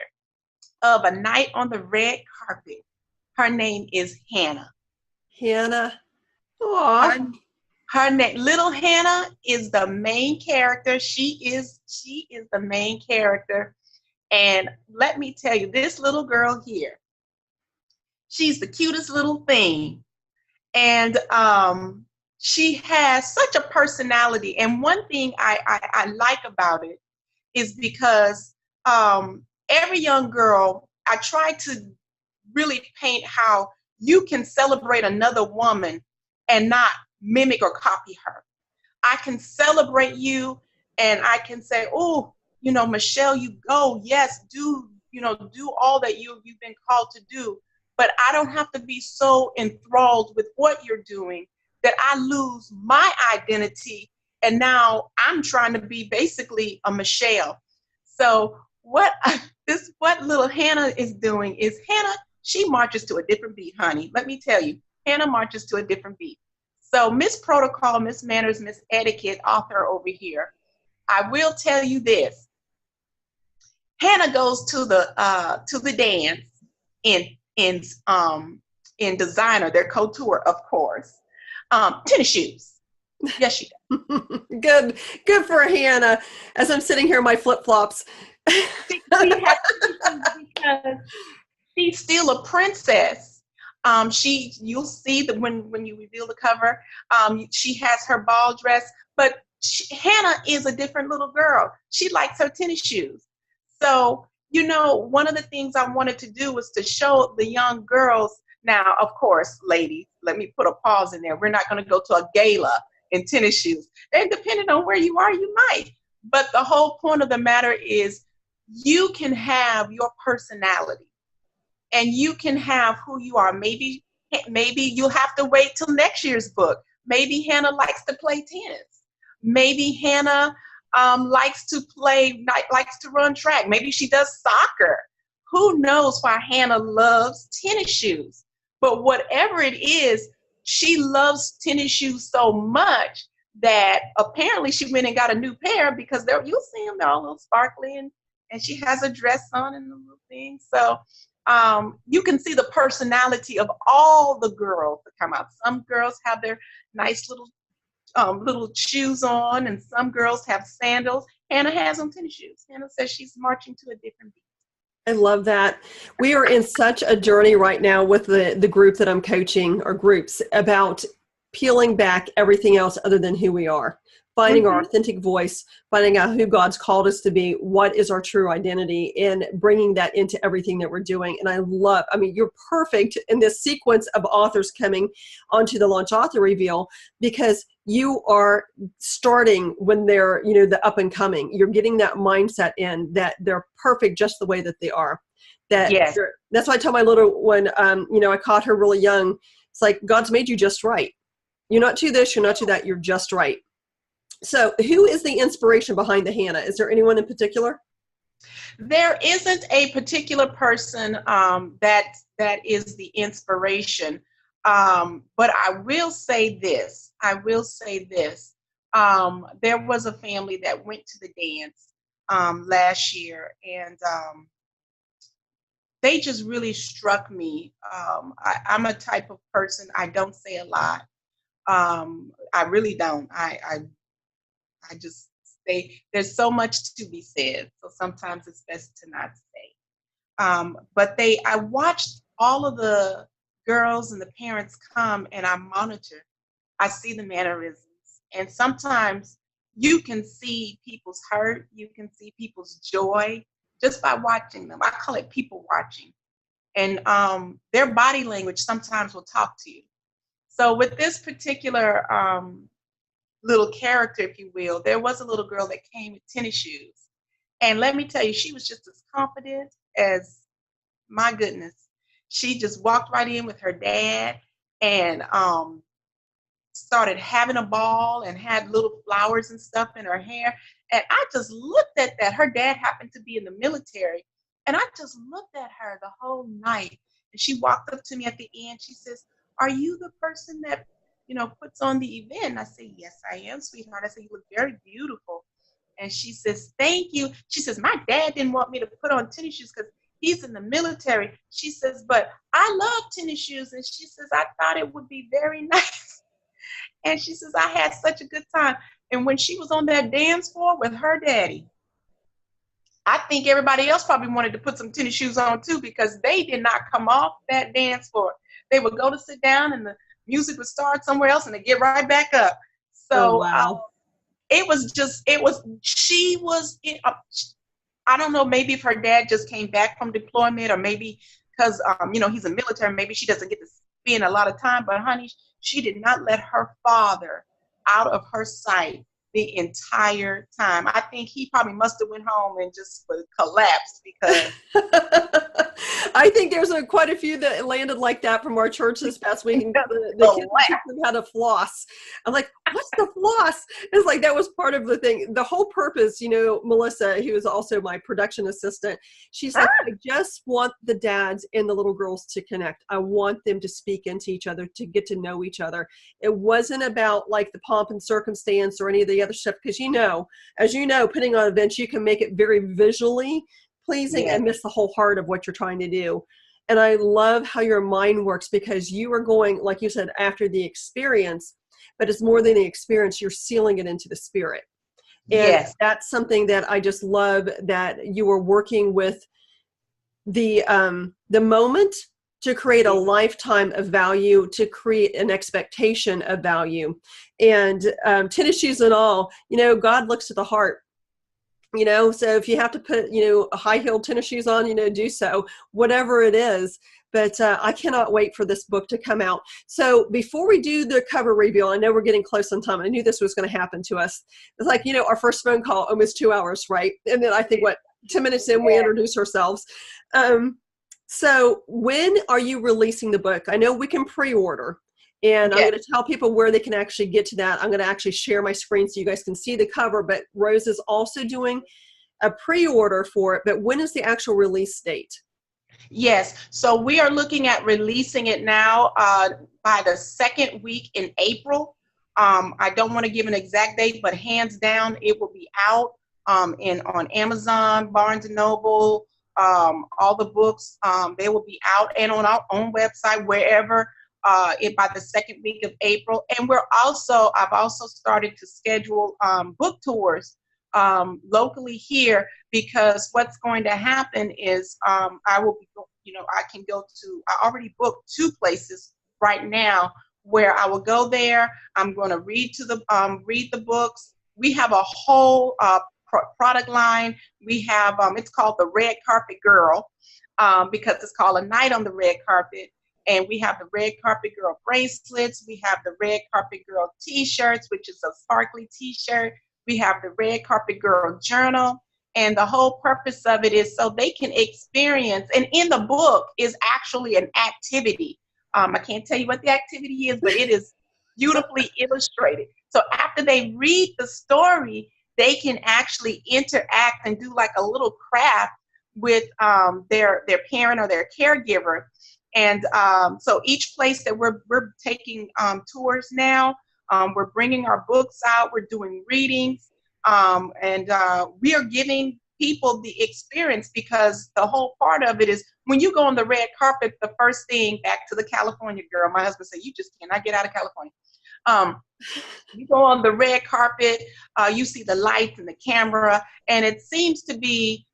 of A Night on the Red Carpet, her name is Hannah. Hannah. Aww. Her name, little Hannah, is the main character. She is the main character. And let me tell you, this little girl here, she's the cutest little thing. And she has such a personality. And one thing I like about it is because every young girl, I try to really paint how you can celebrate another woman and not mimic or copy her. I can celebrate you and I can say, oh, you know, Michelle, you go, yes, do all that you've been called to do. But I don't have to be so enthralled with what you're doing that I lose my identity. And now I'm trying to be basically a Michelle. So what little Hannah is doing is she marches to a different beat, honey. Let me tell you, Hannah marches to a different beat. So Miss Protocol, Miss Manners, Miss Etiquette, author over here, I will tell you this. Hannah goes to the dance in designer, their couture, of course, tennis shoes. Yes, she does. Good for Hannah. As I'm sitting here in my flip flops. Because she's still a princess. You'll see that when you reveal the cover, she has her ball dress, but Hannah is a different little girl. She likes her tennis shoes. So, one of the things I wanted to do was to show the young girls. Now, of course, ladies, let me put a pause in there. We're not going to go to a gala in tennis shoes. And depending on where you are, you might. But the whole point of the matter is you can have your personality and you can have who you are. Maybe you'll have to wait till next year's book. Maybe Hannah likes to play tennis. Maybe Hannah likes to run track. Maybe she does soccer. Who knows why Hannah loves tennis shoes? But whatever it is, she loves tennis shoes so much that apparently she went and got a new pair because you'll see them, they're all a little sparkly, and she has a dress on and a little thing. So you can see the personality of all the girls that come out. Some girls have their nice little shoes on, and some girls have sandals. Hannah has on tennis shoes. Hannah says she's marching to a different beat. I love that. We are in such a journey right now with the group that I'm coaching, or groups, about peeling back everything else other than who we are, finding our authentic voice, finding out who God's called us to be, what is our true identity, and bringing that into everything that we're doing. And you're perfect in this sequence of authors coming onto the Launch Author Reveal, because you are starting when they're, the up and coming. You're getting that mindset in that they're perfect just the way that they are. Yes. That's why I tell my little one, I caught her really young. It's like, God's made you just right. You're not to this, you're not to that, you're just right. So who is the inspiration behind the Hannah? Is there anyone in particular? There isn't a particular person that is the inspiration. But I will say this. There was a family that went to the dance last year, and they just really struck me. I'm a type of person, I don't say a lot. I really don't. I just say there's so much to be said, so sometimes it's best to not say. But I watched all of the girls and the parents come, and I monitor. I see the mannerisms, and sometimes you can see people's hurt, you can see people's joy just by watching them. I call it people watching. And their body language sometimes will talk to you. So with this particular little character, if you will, there was a little girl that came with tennis shoes. And let me tell you, she was just as confident as, my goodness. She just walked right in with her dad and started having a ball and had little flowers and stuff in her hair. And I just looked at that. Her dad happened to be in the military. And I just looked at her the whole night. And she walked up to me at the end. She says, "Are you the person that, puts on the event?" And I said, "Yes, I am, sweetheart." I said, "You look very beautiful." And she says, "Thank you." She says, "My dad didn't want me to put on tennis shoes because he's in the military." She says, "But I love tennis shoes." And she says, "I thought it would be very nice." And she says, "I had such a good time." And when she was on that dance floor with her daddy, I think everybody else probably wanted to put some tennis shoes on too, because they did not come off that dance floor. They would go to sit down and the music would start somewhere else and they get right back up. So wow. I don't know, maybe if her dad just came back from deployment, or maybe because, he's a military, maybe she doesn't get to spend a lot of time, but honey, she did not let her father out of her sight the entire time. I think he probably must have went home and just collapsed because I think there's quite a few that landed like that from our church this past week. And the kids teach them how to floss. I'm like, what's the floss? It's like that was part of the thing. The whole purpose, Melissa, who is also my production assistant, she's like, I just want the dads and the little girls to connect. I want them to speak into each other, to get to know each other. It wasn't about like the pomp and circumstance or any of the other stuff, because as you know, putting on events, you can make it very visually pleasing and miss the whole heart of what you're trying to do. And I love how your mind works, because you are going, like you said, after the experience, but it's more than the experience, you're sealing it into the spirit. And that's something that I just love, that you were working with the moment to create a lifetime of value, to create an expectation of value. And tennis shoes and all, God looks at the heart. So if you have to put, high-heeled tennis shoes on, do so, whatever it is. But I cannot wait for this book to come out. So before we do the cover reveal, I know we're getting close on time. I knew this was going to happen to us. It's like, our first phone call, almost 2 hours, right? And then I think, 10 minutes in, we introduce ourselves. So when are you releasing the book? I know we can pre-order. And I'm going to tell people where they can actually get to that. I'm going to actually share my screen so you guys can see the cover, but Rose is also doing a pre-order for it. But when is the actual release date? Yes, so we are looking at releasing it now by the second week in April. I don't want to give an exact date, but hands down, it will be out on Amazon, Barnes & Noble, all the books. They will be out, and on our own website, wherever. By the second week of April. And I've also started to schedule book tours locally here, because what's going to happen is I already booked 2 places right now where I will go there. I'm going to read the books. We have a whole product line. We have, it's called the Red Carpet Girl, because it's called A Night on the Red Carpet. And we have the Red Carpet Girl bracelets. We have the Red Carpet Girl t-shirts, which is a sparkly t-shirt. We have the Red Carpet Girl journal. And the whole purpose of it is so they can experience, and in the book is actually an activity. I can't tell you what the activity is, but it is beautifully illustrated. So after they read the story, they can actually interact and do like a little craft with their parent or their caregiver. And so each place that we're taking tours now, we're bringing our books out, we're doing readings, and we are giving people the experience, because the whole part of it is when you go on the red carpet, the first thing, back to the California girl, my husband said, you just cannot get out of California. You go on the red carpet, you see the lights and the camera, and it seems to be,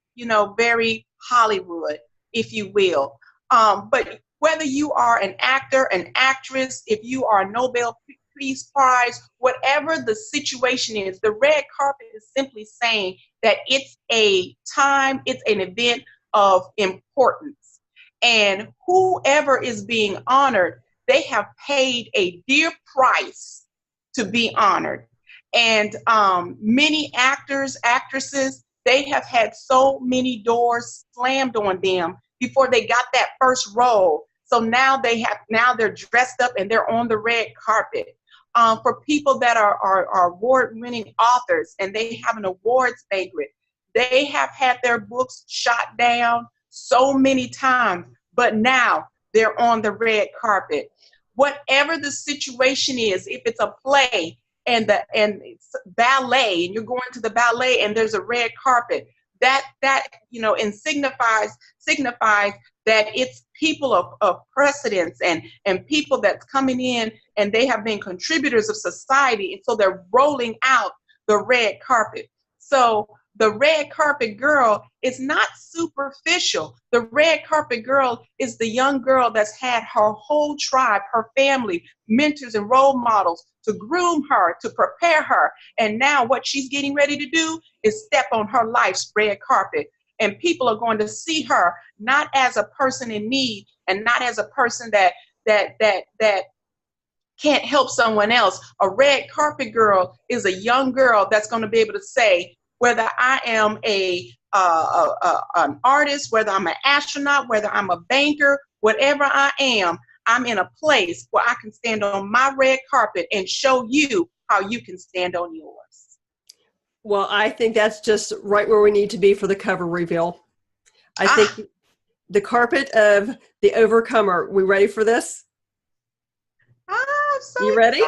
very Hollywood, if you will. But whether you are an actor, an actress, if you are a Nobel Peace Prize, whatever the situation is, the red carpet is simply saying that it's a time, it's an event of importance. And whoever is being honored, they have paid a dear price to be honored. And many actors, actresses, they have had so many doors slammed on them before they got that first role. So now they're dressed up and they're on the red carpet. For people that are award-winning authors and they have an awards banquet, they have had their books shot down so many times, but now they're on the red carpet. Whatever the situation is, if it's a play and it's ballet and you're going to the ballet and there's a red carpet, that and signifies that it's people of precedence and people that's coming in and they have been contributors of society, and so they're rolling out the red carpet. So the red carpet girl is not superficial. The red carpet girl is the young girl that's had her whole tribe, her family, mentors and role models to groom her, to prepare her. And now what she's getting ready to do is step on her life's red carpet. And people are going to see her not as a person in need and not as a person that can't help someone else. A red carpet girl is a young girl that's going to be able to say, whether I am an artist, whether I'm an astronaut, whether I'm a banker, whatever I am, I'm in a place where I can stand on my red carpet and show you how you can stand on yours. Well, I think that's just right where we need to be for the cover reveal. I think the carpet of the overcomer. We ready for this? So you ready?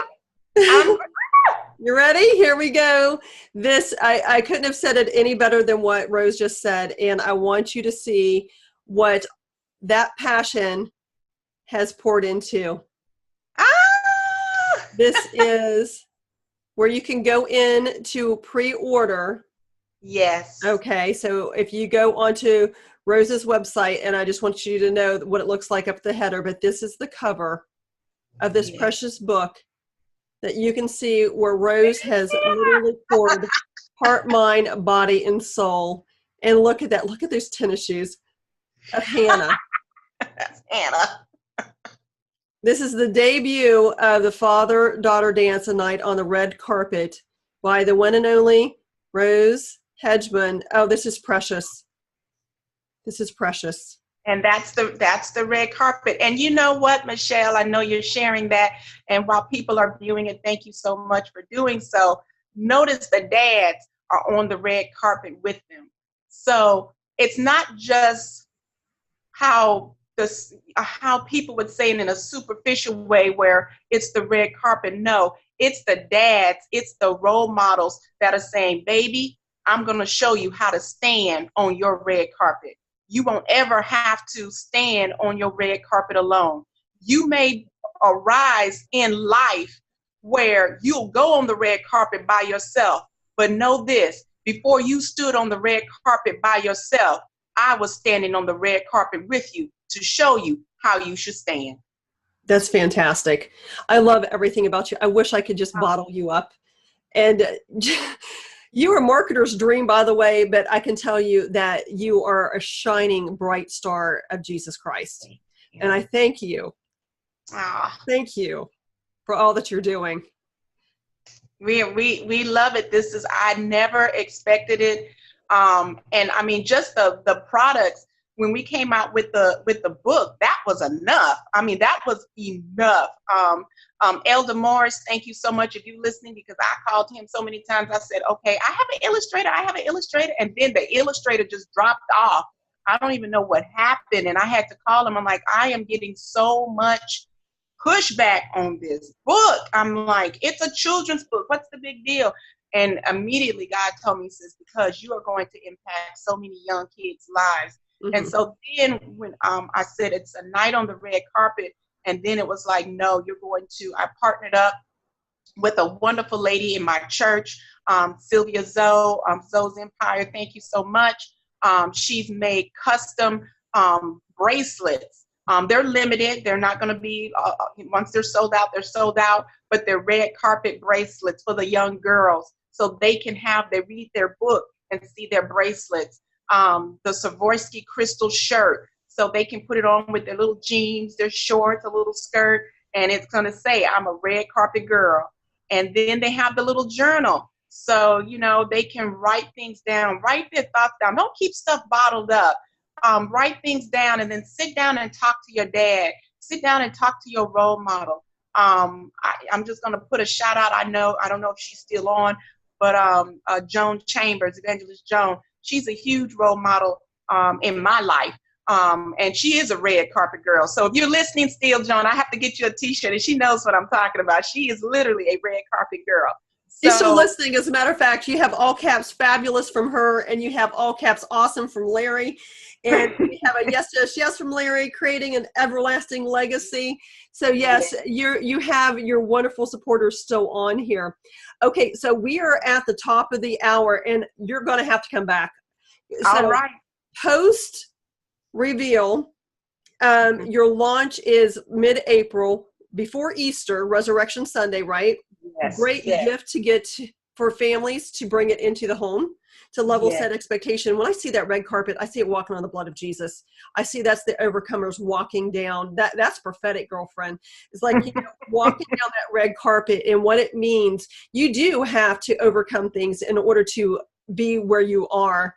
You ready? Here we go. This, I couldn't have said it any better than what Rose just said. And I want you to see what that passion has poured into. This is where you can go in to pre-order. Yes. Okay. So if you go onto Rose's website, and I just want you to know what it looks like up the header, but this is the cover of this precious book that you can see where Rose has literally poured heart, mind, body, and soul. And look at that. Look at those tennis shoes of Hannah. That's Hannah. This is the debut of the Father-Daughter Dance a Night on the Red Carpet by the one and only Rose Hedgeman. Oh, this is precious. This is precious. And that's the red carpet. And you know what, Michelle, I know you're sharing that. And while people are viewing it, thank you so much for doing so. Notice the dads are on the red carpet with them. So it's not just how people would say it in a superficial way where it's the red carpet. No, it's the dads, it's the role models that are saying, baby, I'm going to show you how to stand on your red carpet. You won't ever have to stand on your red carpet alone. You may arise in life where you'll go on the red carpet by yourself, but know this, before you stood on the red carpet by yourself, I was standing on the red carpet with you to show you how you should stand. That's fantastic. I love everything about you. I wish I could just bottle you up. And you are a marketer's dream, by the way, but I can tell you that you are a shining, bright star of Jesus Christ. And I thank you. Thank you for all that you're doing. We love it. I never expected it. And I mean, just the products, when we came out with the book, that was enough. I mean, that was enough. Elder Morris, thank you so much if you're listening, because I called him so many times. I said, okay, I have an illustrator. And then the illustrator just dropped off. I don't even know what happened. And I had to call him. I'm like, I am getting so much pushback on this book. I'm like, it's a children's book. What's the big deal? And immediately God told me, sis, because you are going to impact so many young kids' lives. Mm-hmm. And so then when I said it's a night on the red carpet, and then it was like, no, I partnered up with a wonderful lady in my church, Sylvia Zoe, Zoe's Empire. Thank you so much. She's made custom bracelets. They're limited. They're not going to be, once they're sold out, but they're red carpet bracelets for the young girls. So they read their book and see their bracelets. The Swarovski crystal shirt, so they can put it on with their little jeans, their shorts, a little skirt, and it's going to say, I'm a red carpet girl. And then they have the little journal. So, they can write things down, write their thoughts down. Don't keep stuff bottled up. Write things down and then sit down and talk to your dad. Sit down and talk to your role model. I'm just going to put a shout out. I don't know if she's still on, but Joan Chambers, Evangelist Joan, she's a huge role model in my life. And she is a red carpet girl. So if you're listening still, Joan, I have to get you a t-shirt, and she knows what I'm talking about. She is literally a red carpet girl. She's still listening. As a matter of fact, you have all caps fabulous from her, and you have all caps awesome from Larry. And we have a yes from Larry, creating an everlasting legacy. So yes, you have your wonderful supporters still on here. Okay, so we are at the top of the hour, and you're going to have to come back. All right. Post reveal, your launch is mid-April, before Easter, Resurrection Sunday, right? Yes. Great gift to get for families to bring it into the home, to level set expectation. When I see that red carpet, I see it walking on the blood of Jesus. I see that's the overcomers walking down. That's prophetic, girlfriend. It's like, walking down that red carpet, and what it means. You do have to overcome things in order to be where you are.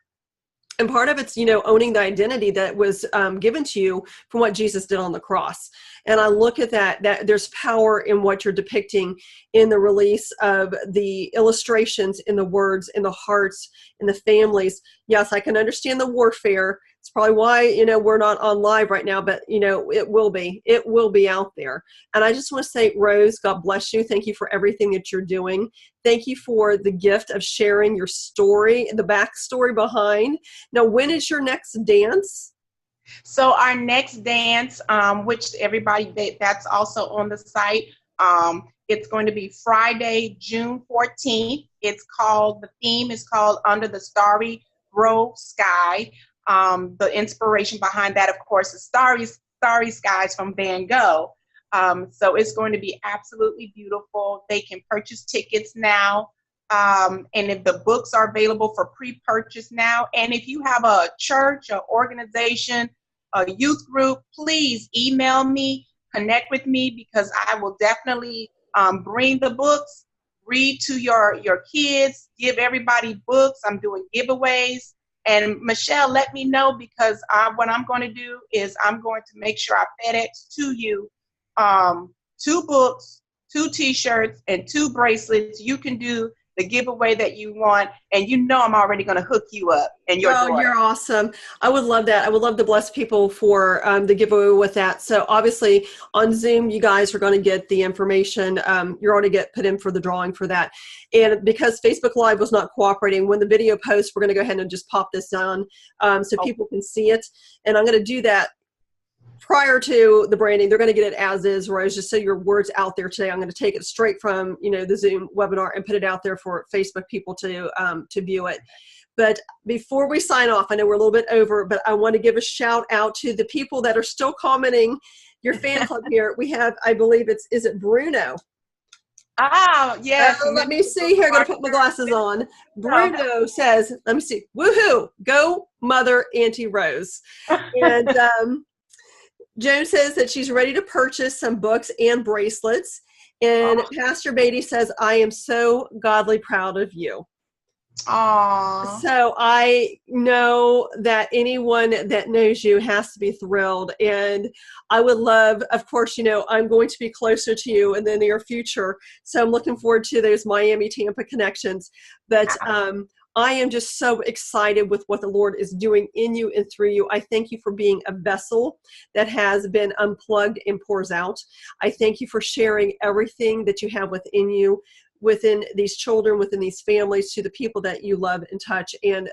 And part of it's, owning the identity that was given to you from what Jesus did on the cross. And I look at that there's power in what you're depicting in the release of the illustrations, in the words, in the hearts, in the families. Yes, I can understand the warfare. It's probably why, we're not on live right now, but, it will be out there. And I just want to say, Rose, God bless you. Thank you for everything that you're doing. Thank you for the gift of sharing your story, the backstory behind. Now, when is your next dance? So our next dance, which that's also on the site, it's going to be Friday, June 14th. The theme is called Under the Starry Grove Sky. The inspiration behind that, of course, is Starry Skies from Van Gogh. So it's going to be absolutely beautiful. They can purchase tickets now. And if the books are available for pre-purchase now, and if you have a church, an organization, a youth group, please email me, connect with me, because I will definitely bring the books, read to your kids, give everybody books. I'm doing giveaways. And Michelle, let me know, because what I'm going to do is I'm going to make sure I FedEx to you 2 books, 2 T-shirts, and 2 bracelets. You can do the giveaway that you want, and I'm already going to hook you up. And you're awesome. I would love that. I would love to bless people for the giveaway with that. So obviously on Zoom, you guys are going to get the information. You're already get put in for the drawing for that. And because Facebook Live was not cooperating, when the video posts, we're going to go ahead and just pop this on so people can see it. And I'm going to do that prior to the branding. They're going to get it as is, Rose, just so your word's out there today. I'm going to take it straight from, the Zoom webinar and put it out there for Facebook people to view it. But before we sign off, I know we're a little bit over, but I want to give a shout out to the people that are still commenting your fan club here. We have, I believe is it Bruno? Oh, yes. Let me see here. I'm going to put my glasses on. Bruno says, let me see. Woohoo. Go Mother Auntie Rose. And Joan says that she's ready to purchase some books and bracelets. And Pastor Beatty says, I am so godly proud of you. Aww. So I know that anyone that knows you has to be thrilled. And I would love, of course, I'm going to be closer to you in the near future. So I'm looking forward to those Miami, Tampa connections. But I am just so excited with what the Lord is doing in you and through you. I thank you for being a vessel that has been unplugged and pours out. I thank you for sharing everything that you have within you, within these children, within these families, to the people that you love and touch, and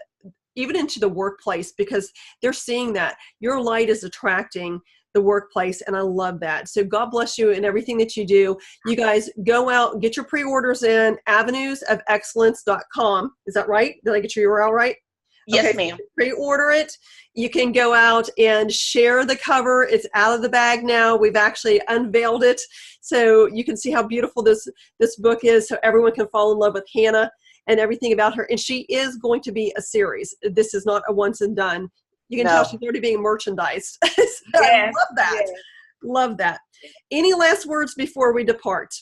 even into the workplace, because they're seeing that your light is attracting the workplace, and I love that. So God bless you in everything that you do. You guys go out, get your pre-orders in, avenuesofexcellence.com. Is that right? Did I get your URL right? Yes, okay, ma'am. Pre-order it. You can go out and share the cover. It's out of the bag now. We've actually unveiled it, so you can see how beautiful this book is, so everyone can fall in love with Hannah and everything about her. And she is going to be a series. This is not a once and done. You can tell she's already being merchandised. So yes, I love that. Yes. Love that. Any last words before we depart?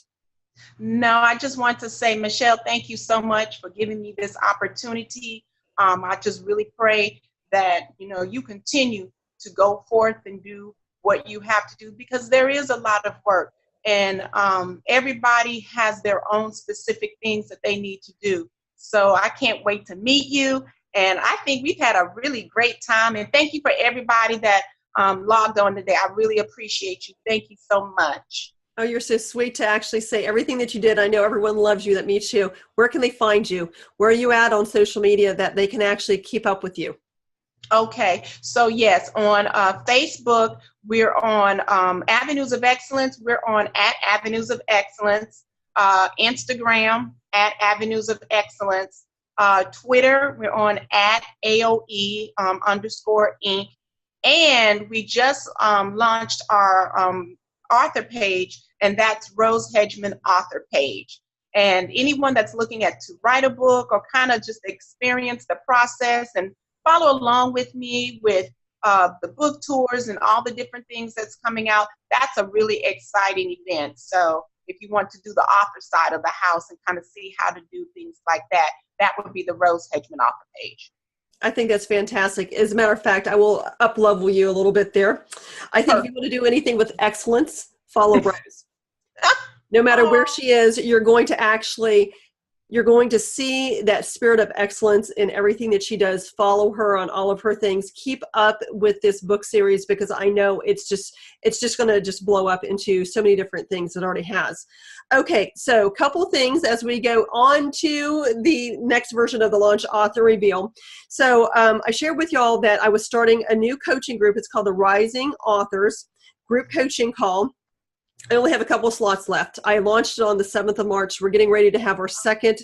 No, I just want to say, Michelle, thank you so much for giving me this opportunity. I just really pray that, you continue to go forth and do what you have to do, because there is a lot of work, and everybody has their own specific things that they need to do. So I can't wait to meet you. And I think we've had a really great time. And thank you for everybody that logged on today. I really appreciate you. Thank you so much. Oh, you're so sweet to actually say everything that you did. I know everyone loves you that meets you. Where can they find you? Where are you at on social media that they can actually keep up with you? Okay. So yes, on Facebook, we're on Avenues of Excellence. We're on @Avenues of Excellence. Instagram @Avenues of Excellence. Twitter, we're on @AOE_Inc. And we just launched our author page, and that's Rose Hedgeman author page. And anyone that's looking to write a book or kind of just experience the process and follow along with me with the book tours and all the different things that's coming out, that's a really exciting event. So if you want to do the author side of the house and kind of see how to do things like that, that would be the Rose Hedgeman author page. I think that's fantastic. As a matter of fact, I will up-level you a little bit there. I think if you want to do anything with excellence, follow Rose. No matter where she is, you're going to see that spirit of excellence in everything that she does. Follow her on all of her things. Keep up with this book series, because I know it's just going to just blow up into so many different things it already has. Okay, so a couple things as we go on to the next version of the Launch Author Reveal. So I shared with y'all that I was starting a new coaching group. It's called the Rising Authors Group Coaching Call. I only have a couple of slots left. I launched it on the 7th of March. We're getting ready to have our second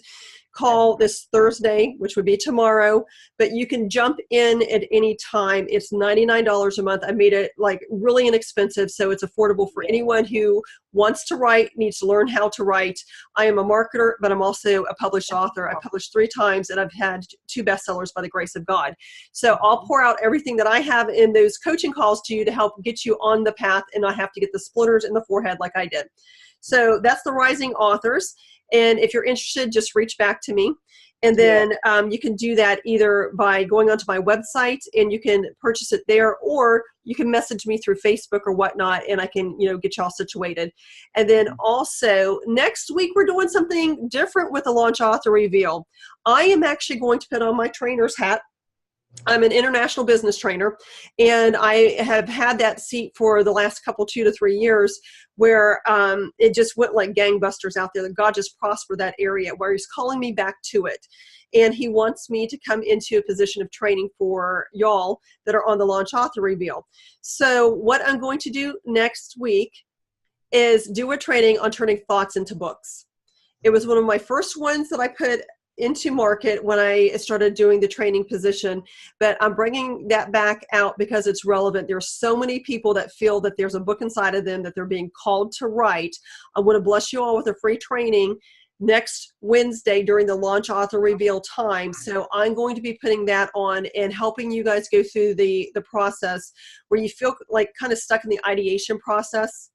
call this Thursday, which would be tomorrow, but you can jump in at any time. It's $99 a month. I made it like really inexpensive, so it's affordable for anyone who wants to write, needs to learn how to write. I am a marketer, but I'm also a published author. I published 3 times, and I've had 2 bestsellers by the grace of God. So I'll pour out everything that I have in those coaching calls to you to help get you on the path and not have to get the splinters in the forehead like I did. So that's the Rising Authors. And if you're interested, just reach back to me. And then you can do that either by going onto my website and you can purchase it there, or you can message me through Facebook or whatnot, and I can, get you all situated. And then also next week, we're doing something different with the Launch Author Reveal. I am actually going to put on my trainer's hat. I'm an international business trainer, and I have had that seat for the last 2 to 3 years, where it just went like gangbusters out there. That God just prospered that area, where He's calling me back to it. And He wants me to come into a position of training for y'all that are on the Launch Author Reveal. So what I'm going to do next week is do a training on turning thoughts into books. It was one of my first ones that I put into market when I started doing the training position, but I'm bringing that back out because it's relevant. There are so many people that feel that there's a book inside of them that they're being called to write. I want to bless you all with a free training next Wednesday during the Launch Author Reveal time. So I'm going to be putting that on and helping you guys go through the process where you feel like kind of stuck in the ideation process.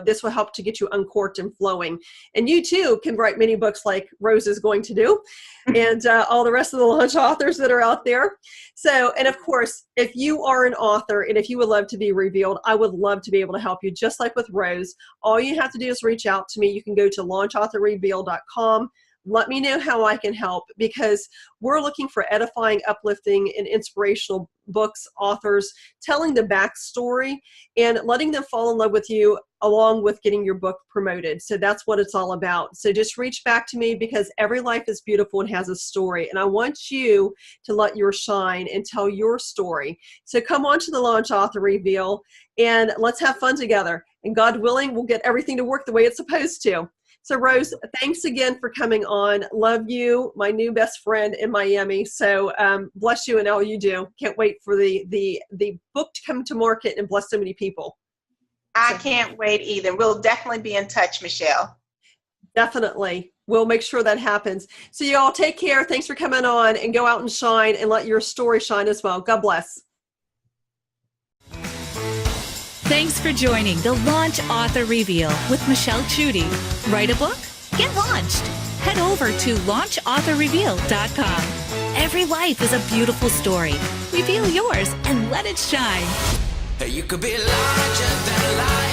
This will help to get you uncorked and flowing. And you too can write many books like Rose is going to do, and all the rest of the launch authors that are out there. So, and of course, if you are an author and if you would love to be revealed, I would love to be able to help you, just like with Rose. All you have to do is reach out to me. You can go to launchauthorreveal.com. Let me know how I can help, because we're looking for edifying, uplifting, and inspirational books, authors, telling the backstory and letting them fall in love with you along with getting your book promoted. So that's what it's all about. So just reach back to me, because every life is beautiful and has a story. And I want you to let yours shine and tell your story. So come on to the Launch Author Reveal and let's have fun together. And God willing, we'll get everything to work the way it's supposed to. So Rose, thanks again for coming on. Love you, my new best friend in Miami. So bless you and all you do. Can't wait for the book to come to market and bless so many people. I can't wait either. We'll definitely be in touch, Michelle. Definitely. We'll make sure that happens. So you all take care. Thanks for coming on, and go out and shine and let your story shine as well. God bless. Thanks for joining the Launch Author Reveal with Michelle Chudy. Write a book? Get launched. Head over to launchauthorreveal.com. Every life is a beautiful story. Reveal yours and let it shine. You could be larger than life.